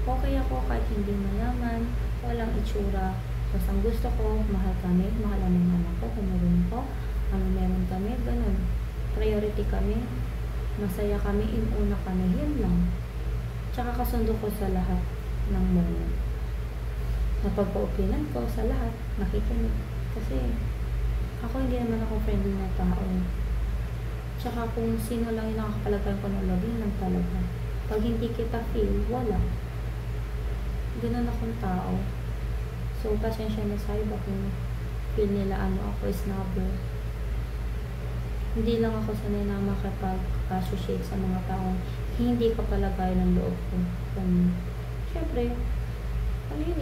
Okay ako kahit hindi mayaman, walang itsura. Basta ang gusto ko, mahal kami, mahal ang mga anak ko, kung meron ko, meron kami, ganun. Priority kami, masaya kami, inuna kami, yun lang. Tsaka kasundo ko sa lahat ng moment. Napag-oopinan ko sa lahat, nakikinig. Kasi, ako hindi naman ako friendly na tao. Tsaka kung sino lang yung nakakapalagay ko ng love, yun lang talaga. Pag hindi kita feel, wala. Ganun akong tao. So, pasensya na sa iba kung feel nila ako is snobber. Hindi lang ako sanay na makapag-associate sa mga taong hindi kapalagay ng loob ko. Siyempre,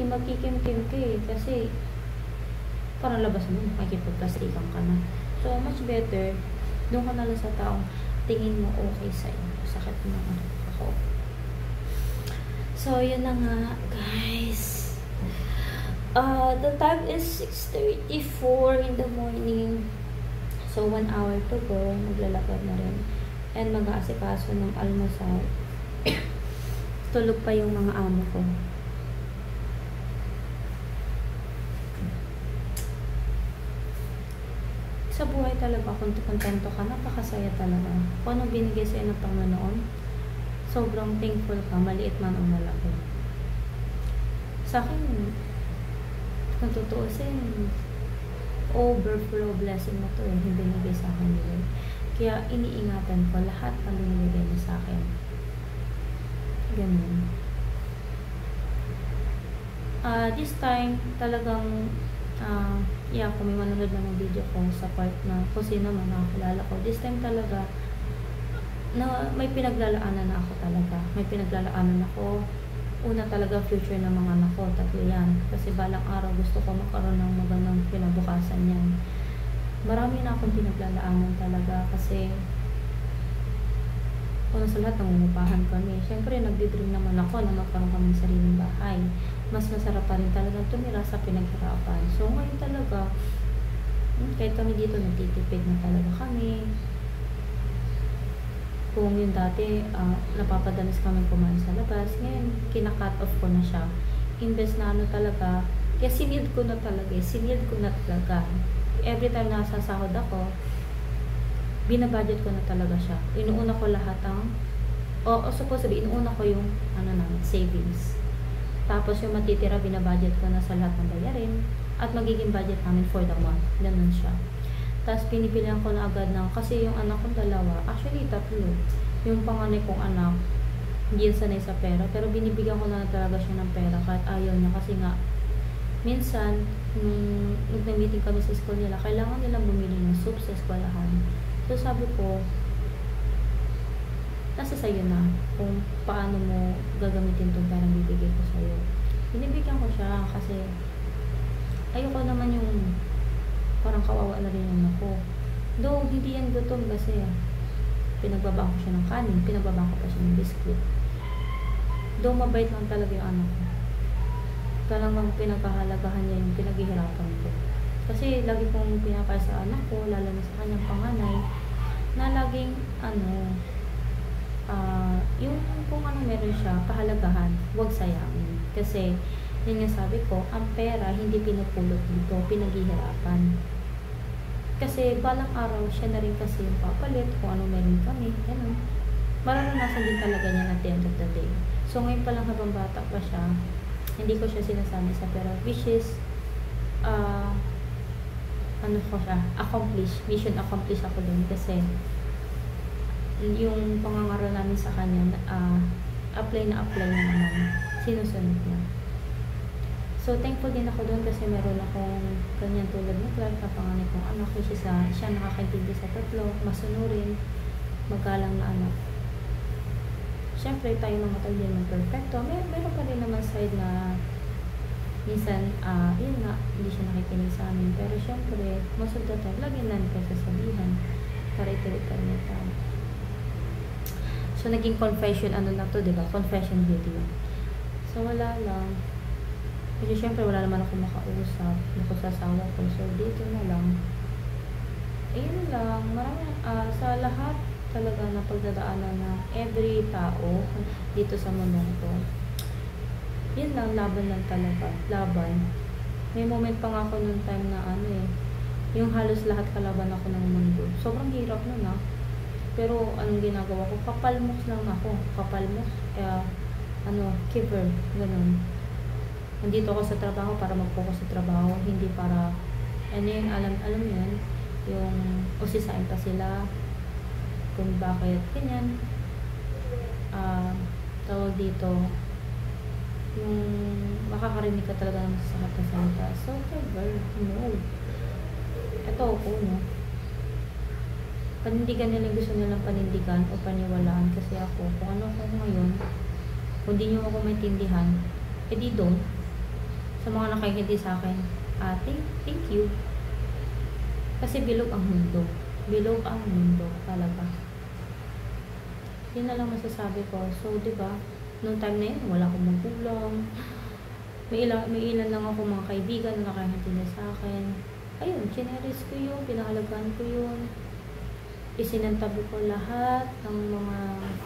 magkikim-kim ka eh. Kasi, parang labas mo, makikipagplastikan ka na. So, much better, doon ka na lang sa taong tingin mo okay sa iyo. Sakit mo ako. So, yun na nga, guys. The time is 6:34 in the morning. So, 1 hour to go. Maglalakad na rin. And mag-aasikaso ng almusal. Tulog pa yung mga amo ko. Sa buhay talaga, kung kontento ka, napakasaya talaga. Kung anong binigay sa'yo ng Panginoon, sobrang thankful ka, maliit man o malaki. Sa akin, kung tutuusin, overflow blessing na to yung binigay sa akin nila. Kaya iniingatan ko lahat ang binigay niya sa akin. Ganun. This time, talagang kung may manonood na ng video ko sa part na kung sino man nakakilala ko, this time talaga na may pinaglalaanan na ako talaga. May pinaglalaanan ako. Una talaga future ng mga anak ko, 3 yan. Kasi balang araw gusto ko magkaroon ng magandang kinabukasan yan. Marami na akong pinaglalaanan talaga kasi una sa lahat nangungupahan kami. Siyempre nagdidream naman ako na magkaroon kami ng sariling bahay. Mas masarap pa rin talaga tumira sa pinaghirapan. So ngayon talaga, kahit kami dito nagtitipid na talaga kami. Kung yung dati, napapadalas kami kumain sa labas, ngayon, kina-cut off ko na siya. Imbes na talaga, kaya sinilid ko na talaga. Every time nasasahod ako, binabudget ko na talaga siya. Inuuna ko lahat suppose sabihin, inuuna ko yung, savings. Tapos yung matitira, binabudget ko na sa lahat ng bayarin, at magiging budget namin for the month. Ganun siya. Tapos pinibilihan ko na agad kasi yung anak kong 2, actually 3. Yung panganay kong anak, hindi yan sanay sa pera, pero binibigyan ko na talaga siya ng pera kahit ayaw niya kasi nga, minsan, nung nag-meeting kami sa school nila, kailangan nilang bumili ng soup sa eskwelahan. So sabi ko, nasa sa'yo na kung paano mo gagamitin itong perang bibigay ko sa'yo. Binibigyan ko siya kasi ayoko naman yung parang kawawa na rin yung ako. Though, hindi yan gutom kasi pinagbabaan ko siya ng kanin, pinagbabaan ko pa siya ng biscuit. Though, mabait lang talaga yung anak ko. Talagang pinagkahalagahan niya yung pinaghihirapan ko. Kasi lagi kong pinapaya sa anak ko, lalo na sa kanyang panganay, na laging, yung kung meron siya, pahalagahan, huwag sayangin. Kasi, yun nga sabi ko, ang pera hindi pinupulot dito, pinaghihirapan. Kasi balang araw, siya na rin kasi yung papalit kung ano meron kami, ganun. Mararanasan din talaga niya at the end of the day. So ngayon pa lang habang bata pa siya, hindi ko siya sinasanay sa pera, which is, mission accomplished ako dun kasi yung pangangaral namin sa kanya, apply na naman, sinusunod niya. So, thankful din ako doon kasi meron akong ganyan tulad ni Clark na panganay kong anak, which is siya nakakaintindi sa tatlo, masunurin, magalang na anak. Siyempre, tayo mga tayo din ng perfecto. Meron pa rin naman side na minsan, yun nga, hindi siya nakikinig sa amin. Pero siyempre, most of the time, lagi namin kayo sasabihan para ituloy pa rin ito. So, naging confession, ano na to, diba? Confession video. So, wala lang. Kasi syempre wala naman ako makausap, nakasasawa ko. So dito na lang. Ayun lang, marami sa lahat talaga na pagdadaanan ng every tao dito sa mundong to. Yun lang, laban lang talaga. Laban. May moment pa nga ako nung time na yung halos lahat kalaban ako ng mundo. Sobrang hirap nun Pero anong ginagawa ko? Kapalmos lang ako. Kapalmos. Keeper. Ganun. Nandito ako sa trabaho para mag-focus sa trabaho, hindi para, alam yun, yung usisain pa sila, kung bakit, ganyan, tawag dito, yung makakarinig ka talaga ng masasakit na salita. So, girl, no. Ito ako, no. Panindigan nila, gusto nilang panindigan o paniwalaan kasi ako, kung ano ako ngayon, kung di nyo ako maintindihan, edi don't. Sa mga nakikindi sa akin, thank you. Kasi bilog ang mundo. Bilog ang mundo talaga. Yun na lang masasabi ko. So, diba, nung time na yun, wala akong magulang. May ilan lang ako mga kaibigan na nakikindi sa akin. Ayun, chineris ko yun, pinahalagaan ko yun. Isinantabi ko lahat ng mga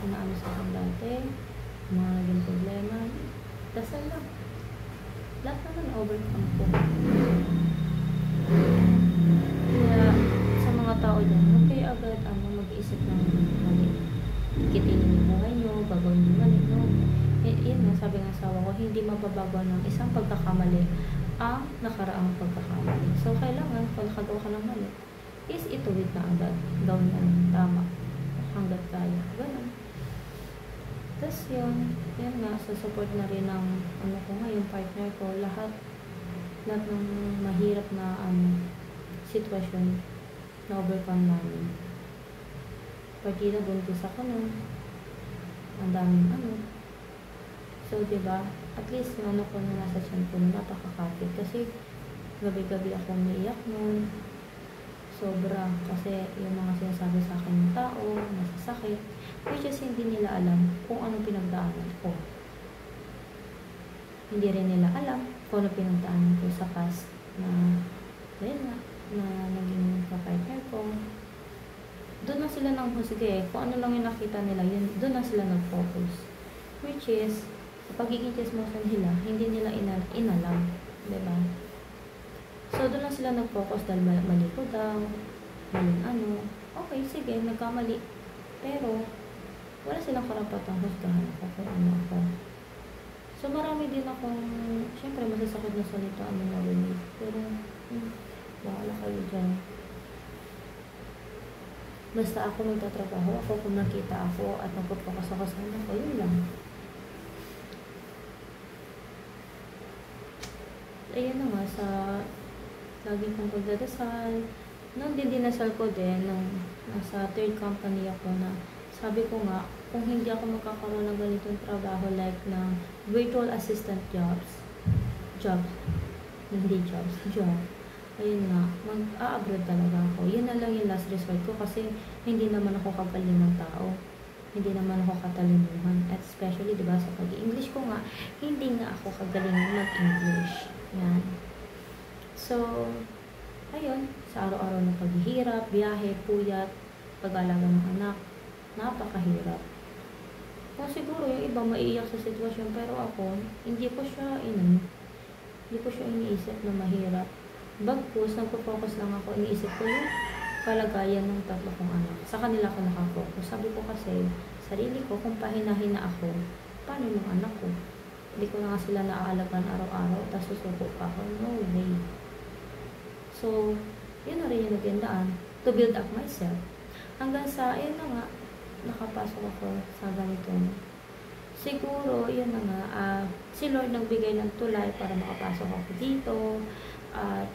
inaano sa akin dati. Mga naging problema. Dasal lang. Lahat naman overcome ko. Kaya sa mga tao dyan, huwag kayo agad mag-iisip ng mali. Kitin yung buhay nyo, bagawin yung mali, no? Yun nga, sabi ng asawa ko, hindi mababago ng isang pagkakamali ang nakaraang pagkakamali. So, kailangan, kung nakagawa ka ng mali, is ituwid na agad. Gawin na tama. Hanggat kaya. Ganun. Tapos yun nga, support na rin ng yung partner ko, lahat ng mahirap na sitwasyon na overcome namin. Partida, buntis ako nun. Ang daming So, diba, at least yung ko na nasa tiyan ko na napakakapit. Kasi gabi-gabi ako umiiyak nun. Sobra. Kasi yung mga sinasabi sa akin ng tao, masasakit. Which is hindi nila alam kung anong pinagdaanan ko. Hindi rin nila alam kung anong pinagdaanan ko sa past na naging kapartner ko. Doon na sila nang sige, kung ano lang yung nakita nila, yun, doon na sila nag-focus. Which is, sa pagiging chismosa nila, hindi nila inalam. Diba? So, doon lang sila nag-focus dahil mali ko daw, maling Okay, sige, nagkamali. Pero, wala silang karapatang husgahan ako kung ano ako. So, marami din akong, syempre, masasakit na salita ang narinig. Pero, bahala kayo dyan. Basta ako magtatrabaho, ako kung nakita ako at nagpo-focus ako sa anak ko, yun lang. Ayun na nga, sa lagi kong pagdadasal. Nung dinasal ko din, nung nasa third company ako na, sabi ko nga, kung hindi ako magkakaroon ng ganitong trabaho like ng virtual assistant job. Ayun nga, mag-a-abroad talaga ako. Yun na lang yung last resort ko kasi hindi naman ako kagaling ng tao. Hindi naman ako katalinuhan. At especially, diba, sa pag-English ko nga, hindi nga ako kagaling mag-English. Yan. So, ayun, sa araw-araw ng paghihirap, biyahe, puyat, pag-alaga ng anak, napakahirap. Kung siguro yung iba maiiyak sa sitwasyon, pero ako, hindi ko siya iniisip na mahirap. Bagkus, nagpo-focus lang ako, iniisip ko yung kalagayan ng tatlo kong anak. Sa kanila ko nakafocus. Sabi ko kasi, sarili ko, kung pahina-hina ako, paano yung anak ko? Hindi ko na nga sila naaalagaan araw-araw, tapos susuko pa ako. No way. So, yun na rin yung nagandaan, to build up myself. Hanggang sa, ayun na nga, nakapasok ako sa ganitong siguro, yun na nga, si Lord nagbigay ng tulay para makapasok ako dito, at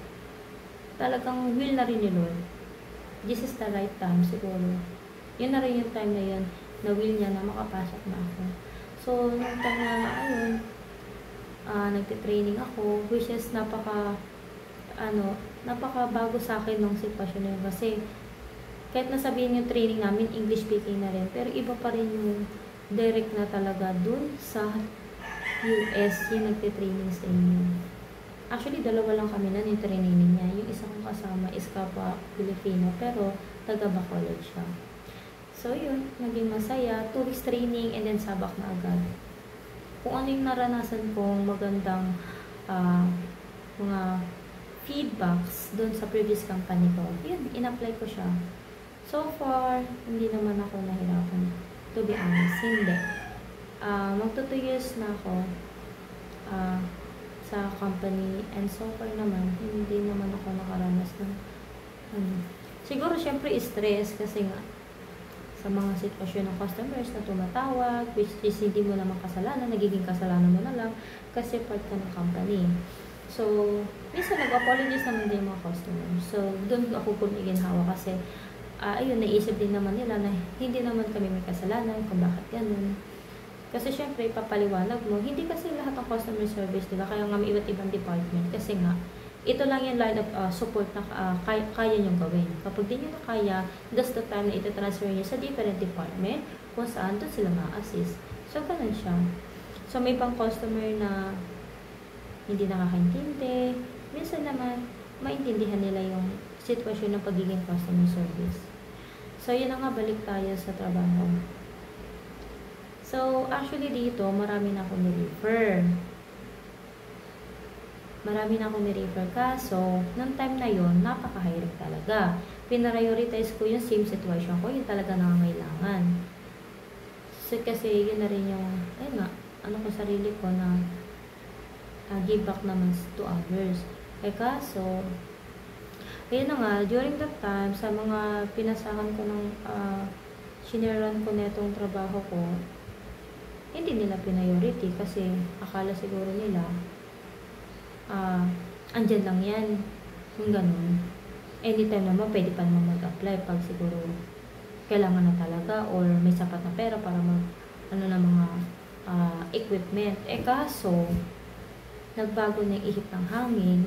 talagang will na rin ni Lord. This is the right time siguro. Yun na rin yung time na yun, na will niya na makapasok na ako. So, nung time na, ayun, nagte-training ako, which is napaka bago sa akin nung sitwasyon na yun. Kasi, kahit nasabihin yung training namin, English speaking na rin, pero iba pa rin yung direct na talaga dun sa US, yung nagte-training sa inyo. Actually, dalawa lang kami na yung training niya. Yung isa kong kasama is kapwa Filipino, pero taga Bacolod siya. So, yun, naging masaya. 2 weeks training, and then sabak na agad. Kung ano yung naranasan kong magandang mga feedbacks doon sa previous company ko, yun, in-apply ko siya. So far, hindi naman ako nahirapan. To be honest, hindi. Magto 2 years na ako sa company, and so far naman, hindi naman ako nakaranas ng siguro, syempre, stress kasi nga, sa mga sitwasyon ng customers na tumatawag, which is hindi mo naman kasalanan, nagiging kasalanan mo na lang kasi part ka ng company. So, minsan nag-apologize naman din mga customers. So, doon ako kumiginhawa kasi, ayun, naisip din naman nila na hindi naman kami may kasalanan kung bakit ganun. Kasi syempre, papaliwanag mo, hindi kasi lahat ng customer service, diba? Kaya nga may iba't ibang department. Kasi nga, ito lang yung line of support na kaya nyo gawin. Kapag di nyo na kaya, that's the time na ito-transfer nyo sa different department kung saan doon sila ma-assist. So, ganun siya. So, may pang customer na hindi nakakaintindi. Minsan naman, maintindihan nila yung sitwasyon ng pagiging customer service. So, yun na nga, balik tayo sa trabaho. So, actually dito, marami na akong ni-refer. Kaso, nung time na yon, napaka-hirap talaga. Pinarioritize ko yung same situation ko, yung talaga nangangailangan. So, kasi yun na rin yung, ayun nga, ko sarili ko na give back naman to others. Kaso, ayun na nga, during that time, sa mga pinasahan ko ng siniran ko na itong trabaho ko, hindi nila priority kasi akala siguro nila andyan lang yan, yung ganun. Anytime naman, pwede pa naman mag-apply pag siguro kailangan na talaga or may sapat na pera para na mga equipment. Kaso, nagbago na yung ihip ng hangin,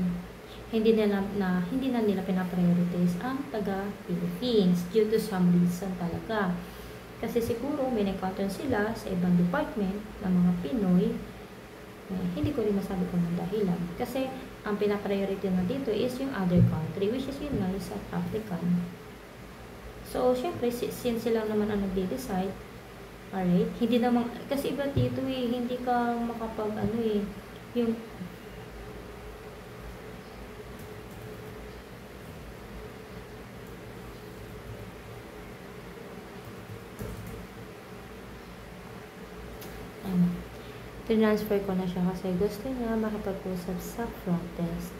hindi na nila pinaprioritize ang taga-Philippines due to some reason talaga. Kasi siguro may nag-encounter sila sa ibang department ng mga Pinoy. Hindi ko rin masabi kung ang dahilan. Kasi, ang pinapriority na dito is yung other country, which is yun nga, South African. So, syempre, since sila naman ang nagde-decide, alright, hindi naman, kasi iba dito hindi ka yung transfer ko na siya kasi gusto niya makipag-usap sa front desk.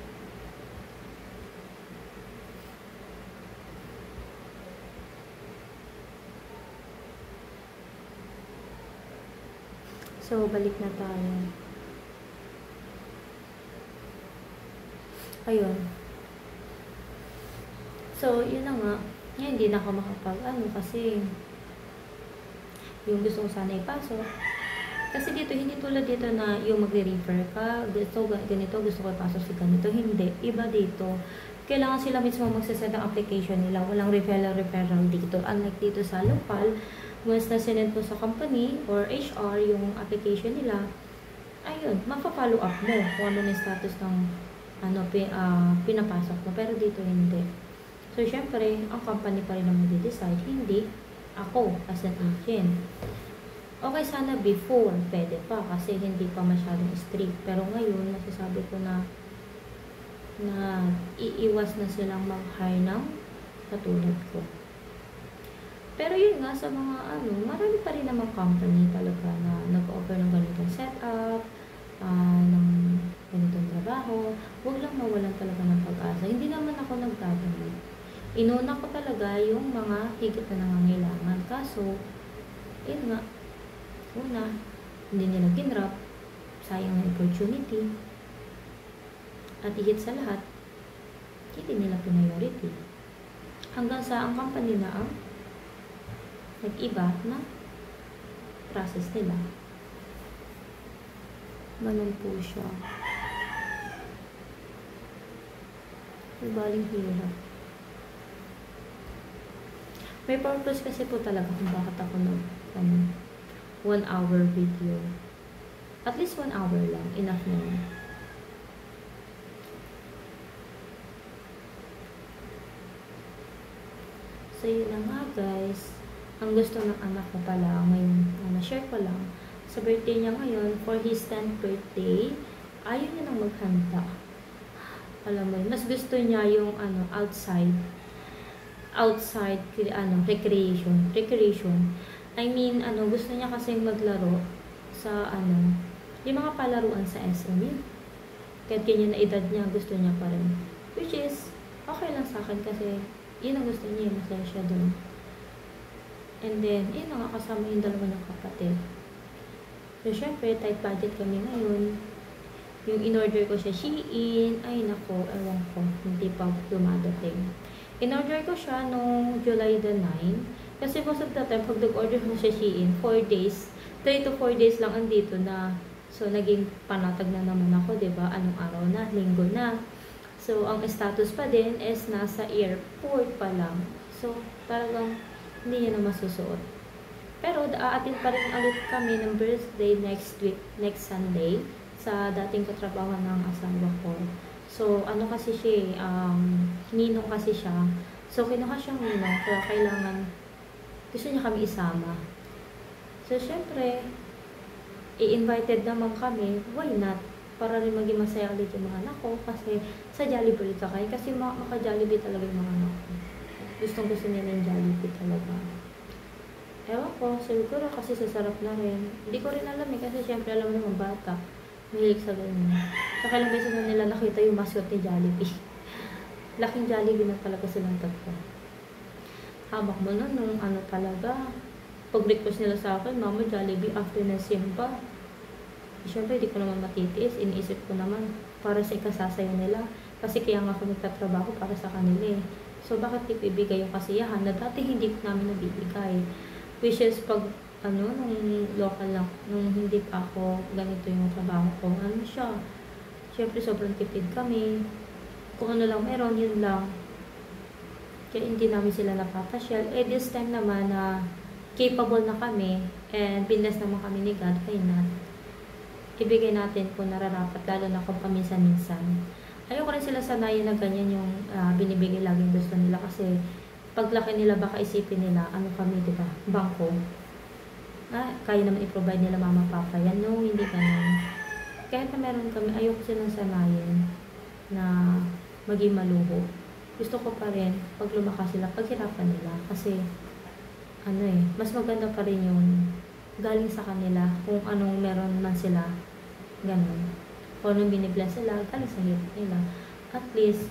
So, balik na tayo. Ayun. So, yun na nga. Hindi na ako kasi yung gusto ko sana ipasok. Kasi dito, hindi tulad dito na yung magre-refer ka, ganito, gusto ko ipasok si ganito. Hindi. Iba dito. Kailangan sila mismo magsasend ang application nila. Walang referral dito. Unlike dito sa local, once na sinend mo sa company or HR yung application nila, ayun, mapa-follow up mo kung ano na status ng pinapasok mo. Pero dito hindi. So, syempre, ang company pa rin ang mag-decide, hindi ako as an agent. Okay, sana before, pwede pa kasi hindi pa masyadong strict. Pero ngayon, masasabi ko na iiwas na silang mag-hire ng katulad ko. Pero yun nga, sa mga marami pa rin namang company talaga na nag-offer ng ganitong setup, ng ganitong trabaho. Huwag lang mawalan talaga ng pag-asa. Hindi naman ako nagdadamay. Inuna ko talaga yung mga higit na nangangailangan. Kaso, yun nga, una, Hindi nila ginrap. Sayang na opportunity. At higit sa lahat, hindi nila priority. Hanggang sa ang company na ang nag-iba na process nila. Ganun po siya. Baling hirap. May purpose kasi po talaga kung bakit ako 1 hour video. At least 1 hour lang. Enough na yun. So yun na nga guys. Ang gusto ng anak ko pala ngayon, na-share ko lang. Sa birthday niya ngayon, for his 10th birthday, ayaw niya nang maghanda. Alam mo, mas gusto niya yung outside recreation. I mean, gusto niya kasi maglaro sa yung mga palaruan sa SM. Kahit ganyan na edad niya, gusto niya pa rin. Which is, okay lang sa akin kasi yun ang gusto niya, masaya siya dun. And then, yun nga, kasama yung dalawa ng kapatid. So, syempre, tight budget kami ngayon. Yung in-order ko siya, Shein. Ay, nako, ewan ko. Hindi pa dumadating. In-order ko siya nung July the 9. Kasi most of the time, pag nag-order ko siya Shein, 4 days, 3 to 4 days lang andito na. So, naging panatag na naman ako, diba? Anong araw na? Linggo na. So, ang status pa din is nasa airport pa lang. So, talagang hindi niya na masusuot. Pero, aatin pa rin ulit kami ng birthday next week, next Sunday, sa dating katrabaho ng asawa ko. So, kasi siya, ninong kasi siya. So, kinuha siyang ninong, kaya kailangan, gusto niya kami isama. So, syempre, i-invited naman kami, why not? Para rin maging masaya ulit yung mga anak ko, kasi sa Jollibee ka kayo, kasi maka-Jollibee talaga yung mga anak ko. Gusto nila yung Jollibee talaga. Ewan ko, siguro kasi sasarap na rin. Hindi ko rin alam kasi syempre alam mo yung bata. Mahilig sa ganyan. Saka lang beses na nila nakita yung mascot ni Jollibee. Laking Jollibee na talaga silang tatlo. Habak mo na nung talaga. Pag-request nila sa akin, Mama, Jollibee after na simba. Siyempre, hindi ko naman matitiis. Iniisip ko naman para sa ikasasayo nila. Kasi kaya nga ako nagtatrabaho para sa kanila eh. So, bakit di ko ibigay yung kasiyahan na dati hindi namin nabibigay? Which is, pag nung local lang, nung hindi pa ako ganito yung trabaho ko, siya. Siyempre, sobrang tipid kami. Kung ano lang meron, yun lang. Kaya hindi namin sila napapasyal. Eh, this time naman na capable na kami and binless naman kami ni God, kaya na ibigay natin kung nararapat, lalo na kung paminsan-minsan. Ayoko rin sila sanayin na ganyan yung binibigay laging gusto nila kasi paglaki nila baka isipin nila kami, diba? Bangko. Kaya naman i-provide nila mama papa yan. No, hindi ganun. Kahit na meron kami, ayoko silang sanayin na maging maluho. Gusto ko pa rin pag lumakas sila, paghirapan nila kasi mas maganda pa rin yung galing sa kanila kung anong meron man sila. Ganun. Kung anong binibless sila, galing sa hirap nila. At least,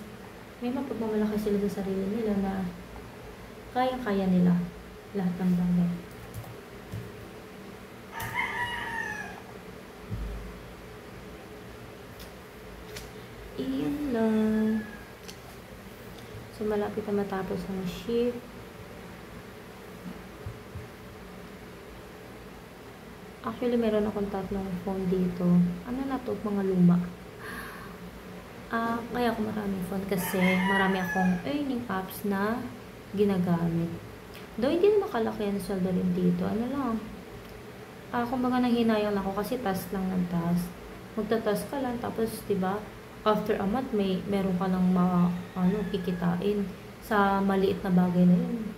may mapagmamalaki sila sa sarili nila na kayang-kaya nila lahat ng bagay. Iyon lang. So, malapit na matapos ang shift. Actually, meron akong tatlong phone dito. Na to? Mga luma. Kaya ako maraming phone kasi marami akong earning apps na ginagamit. Though hindi na makalaki ang sweldo rin dito. Lang. Kumbaga nanghinayang lang ako kasi task lang ng task. Magta-task ka lang tapos, diba, after a month, meron ka lang kikitain sa maliit na bagay na yun.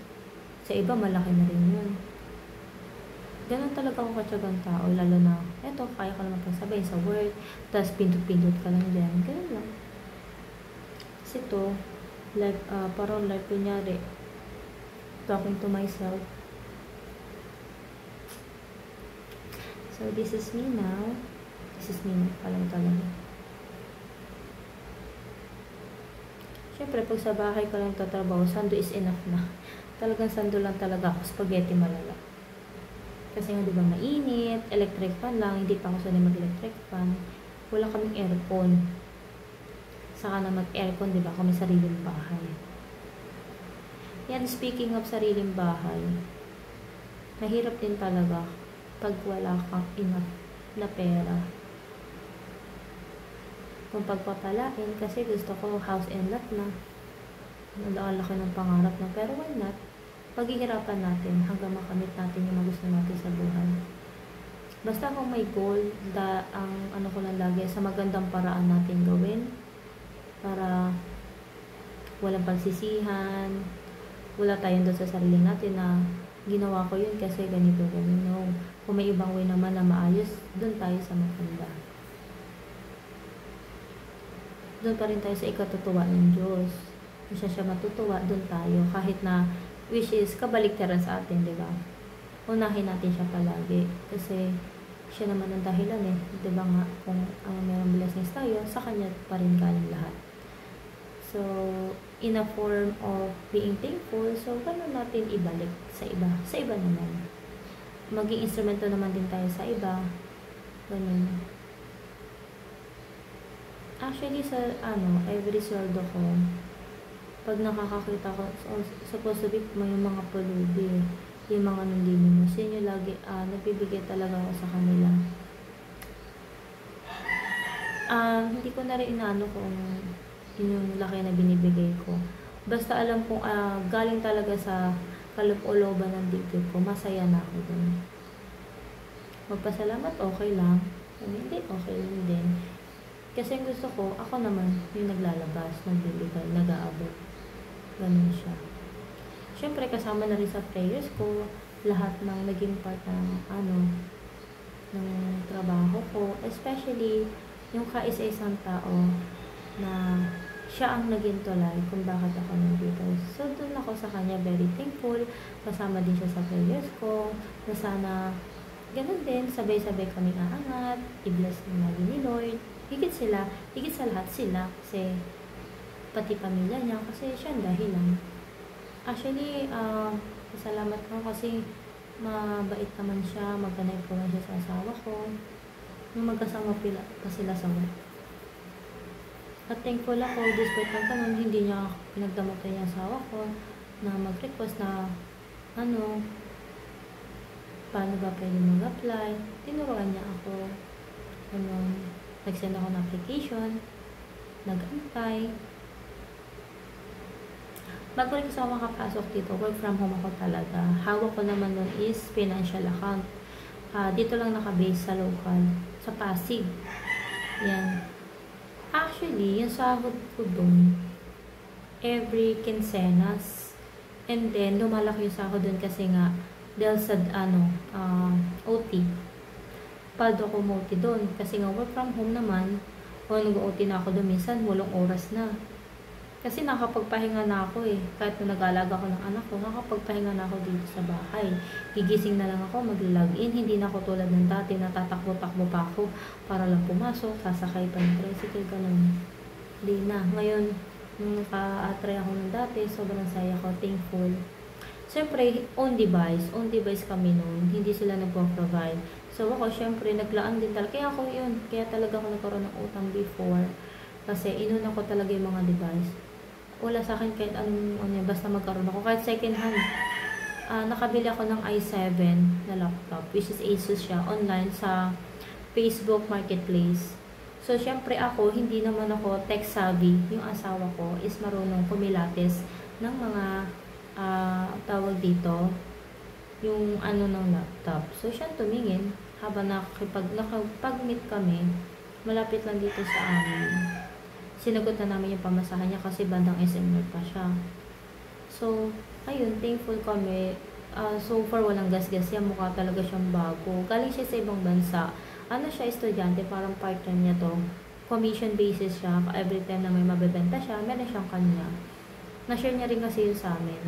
Sa iba, malaki na rin yun. Ganun talaga ako katyagang tao, lalo na, eto, kaya ko naman pagsabay sa work, tapos pindot-pindot ka lang dyan, ganun lang. Kasi to, like, parang like, kunyari, talking to myself. So, this is me now. This is me now, palang talaga. Siyempre, pag sa bahay ka lang tatrabaho, sando is enough na. Talagang sando lang talaga ako, spaghetti malala. Kasi nga, di ba, mainit, electric fan lang, hindi pa ako sanay mag-electric fan. Wala kaming aircon. Saka na mag-aircon, di ba, kami sariling bahay. Yan, speaking of sariling bahay, mahirap din talaga pag wala kang enough na pera. Kung pagpapalain, kasi gusto ko house and lot na. Nalaki ng pangarap na, pero why not? Paghihirapan natin hanggang makamit natin yung gusto natin sa buhay. Basta kung may goal, ang ano ko lang lagi, sa magandang paraan natin gawin para walang pagsisihan, wala tayong doon sa sarili natin na ginawa ko yun kasi ganito, no. Kung may ibang way naman na maayos, doon tayo sa maganda. Doon pa rin tayo sa ikatutuwa ng Diyos. Kung siya matutuwa, doon tayo. Kahit na, which is, kabaliktaran sa atin, di ba? Unahin natin siya palagi. Kasi, siya naman ang dahilan eh. Di ba nga, kung mayroong blessings tayo, sa Kanya pa rin galing lahat. So, in a form of being thankful, so, ganun natin ibalik sa iba. Sa iba naman. Maging instrumento naman din tayo sa iba. Ganun. Actually, sa every sweldo ko, pag nakakakita ko, supposed to be yung mga pulubi, yung mga nandinimos, yun yung lagi, nagbibigay talaga ako sa kanila. Hindi ko na rin inaano kung yun yung laki na binibigay ko. Basta alam kong galing talaga sa kaloob-looban ng dibdib ko, masaya na ako dun. Magpasalamat, okay lang. Hindi, okay lang din. Kasi gusto ko, ako naman yung naglalabas, nagbibigay, nag-aabot. Ganun siya. Siyempre, kasama na rin sa prayers ko, lahat ng naging part ng trabaho ko. Especially, yung kaisa-isang tao na siya ang naging tulay kung bakit ako nandito. So, doon ako sa kanya very thankful. Kasama din siya sa prayers ko. Na sana, ganun din, sabay-sabay kami aangat. I-bless ng lagi ni Lord. Higit sa lahat sila, kasi pati pamilya niya, kasi siya ang dahilan. Actually, salamat ko kasi mabait naman siya, magkanay po siya sa asawa ko. Nung magkasama pa sila sa work. At thankful ako, despite ng ganun, hindi niya pinagdamutan yung asawa ko na mag-request na paano ba pwede mag-apply. Tinuruan niya ako. Nag-send ako ng application, nag-antay. Bago rin kasi ako makapasok dito, work from home ako talaga. Hawak ko naman nun is financial account. Dito lang nakabase sa local, sa Pasig. Yan. Actually, yung sahod ko dun, every quincenas. And then, lumalaki yung sahod dun kasi nga, dahil sa, OT. Paldo ko multi doon. Kasi nga work from home naman, o nag-OT na ako doon, minsan walong oras na. Kasi nakapagpahinga na ako eh. Kahit na nag-alaga ko ng anak ko, nakapagpahinga na ako dito sa bahay. Gigising na lang ako, mag-login. Hindi na ako tulad ng dati, natatakbo-takbo pa ako para lang pumasok, sasakay pa ng tricycle, ganun. Hindi na. Ngayon, nung naka-try ako ng dati, sobrang saya ko, thankful. Siyempre, on device kami noon. Hindi sila nagpo-provide. So ako, syempre, naglaan din talaga. Kaya talaga ako nagkaroon ng utang before. Kasi inuna ko talaga yung mga device. Wala sa akin kahit basta magkaroon ako. Kahit second hand. Nakabili ako ng i7 na laptop, which is Asus siya, online sa Facebook Marketplace. So, syempre ako, hindi naman ako tech savvy. Yung asawa ko is marunong pumilates ng mga, tawag dito, yung ng laptop. So, siya tumingin. Habang nakapag-meet kami, malapit lang dito sa amin. Sinagot na namin yung pamasahan niya kasi bandang SM North pa siya. So, ayun, thankful kami. So far, walang gas-gas yan. Mukha talaga siyang bago. Galing siya sa ibang bansa. Siya, estudyante, parang part-time niya to. Commission basis siya. Every time na may mabebenta siya, meron siyang kanya. Na-share niya rin kasi yun sa amin.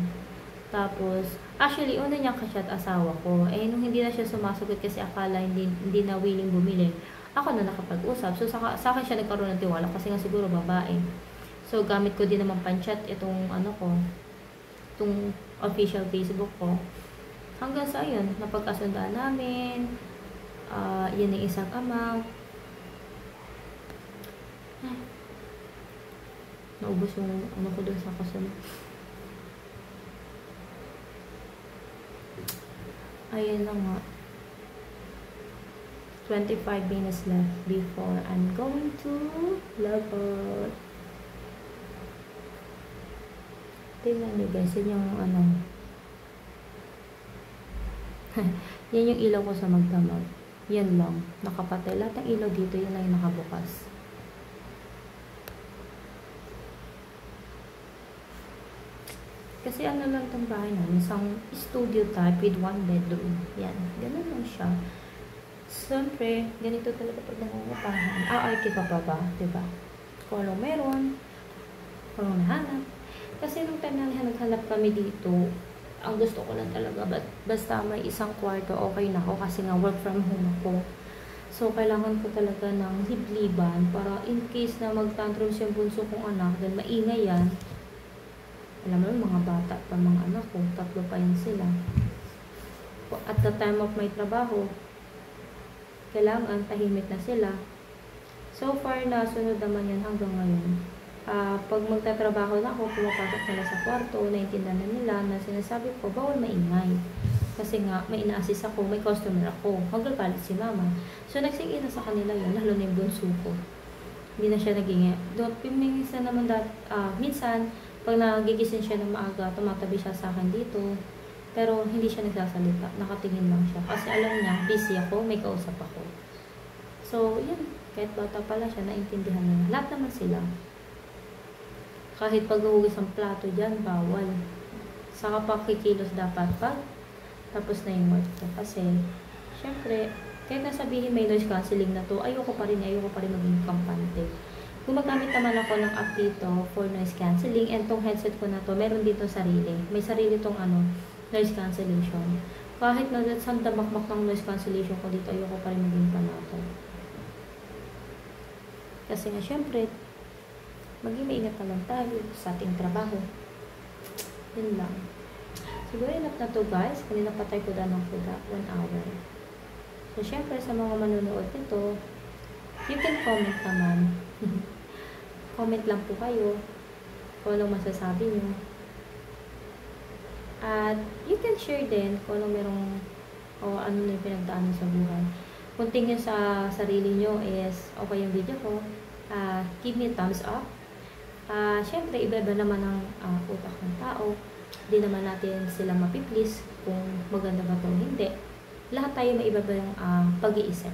Tapos, actually, una niyang kasyat asawa ko. Nung hindi na siya sumasagot kasi akala hindi na willing bumili, ako na nakapag-usap. So, sa akin siya nagkaroon ng tiwala kasi nga siguro babae. So, gamit ko din naman pan-chat itong itong official Facebook ko. Hanggang sa yun, napagkasundaan namin, yun yung isang amount. Naubos yung ano ko dun sa kasunod. Ayun lang nga. 25 minutes left before I'm going to log out. Tingnan nyo guys, yun yung ano. Yan yung ilaw ko sa magdamag. Yan lang. Nakapatay. Lahat ng ilaw dito, yan lang yung nakabukas. Kasi ano lang itong bahay namin, isang studio type with 1 bedroom. Yan. Ganun lang siya. Siyempre, ganito talaga pag nangungupahan. Ay, kita pa ba? Diba? Kung ano meron, kung ano nahanap. Kasi nung time na naghanap kami dito, ang gusto ko lang talaga, basta may isang kwarto, okay na ako kasi nga work from home ako. So, kailangan ko talaga ng libliban para in case na mag-tantrum siya bunso kong anak, then maingay yan. Alam mo yung mga bata pa mga anak ko, 3 pa yun sila. At the time of my trabaho, kailangan tahimik na sila. So far, nasunod naman yan hanggang ngayon. Pag magtatrabaho na ako, pumapasok nila sa kwarto, naintindihan na nila na sinasabi ko, bawal maingay. Kasi nga, may ina-assist ako, may customer ako, magagalit si mama. So, nagsige na sa kanila yun, lalo na yung bunso ko. Hindi na siya naging, minsan naman minsan, pag nagigising siya ng maaga, tumatabi siya sa akin dito. Pero hindi siya nagsasalita. Nakatingin lang siya. Kasi alam niya, busy ako, may kausap ako. So, yun. Kahit bata pala siya, naintindihan niya. Lahat naman sila. Kahit paghuhugas ang plato dyan, bawal. Saka pa kikilos dapat pag tapos na yung work ko. Kasi, syempre, kahit nasabihin may noise cancelling na to, ayoko pa rin maging kampante. Gumagamit naman ako ng app dito for noise cancelling, and tong headset ko na to, meron dito sarili. May sarili tong noise cancellation. Kahit na sa damakmak ng noise cancellation ko dito, ayoko pa rin maging panato. Kasi nga, syempre, maging maingat na lang tayo sa ating trabaho. Yun lang. Siguro enough na to guys. Kanina patay ko na ng kuda, 1 hour. So, syempre, sa mga manonood nito, you can comment naman. Comment lang po kayo kung anong masasabi nyo. At you can share din kung anong merong o ano na yung pinagdaanan sa buhay. Kung tingin sa sarili nyo is okay yung video ko, give me a thumbs up. Syempre, iba-iba naman ang utak ng tao. Hindi naman natin sila mapiplease kung maganda ba ito o hindi. Lahat tayo may iba-iba yung pag-iisip.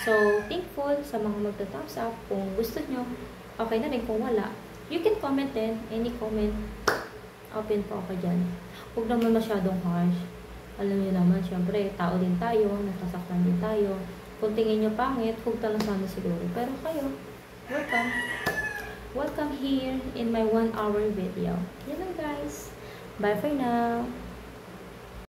So, thankful sa mga magta-thumbs up. Kung gusto nyo, okay na rin. Kung wala, you can comment din. Any comment, open po ako dyan. Huwag naman masyadong harsh. Alam niyo naman, syempre, tao din tayo, nasasaktan din tayo. Kung tingin nyo pangit, huwag talang sana siguro. Pero kayo, welcome. Welcome here in my 1 hour video. Yan lang guys. Bye for now.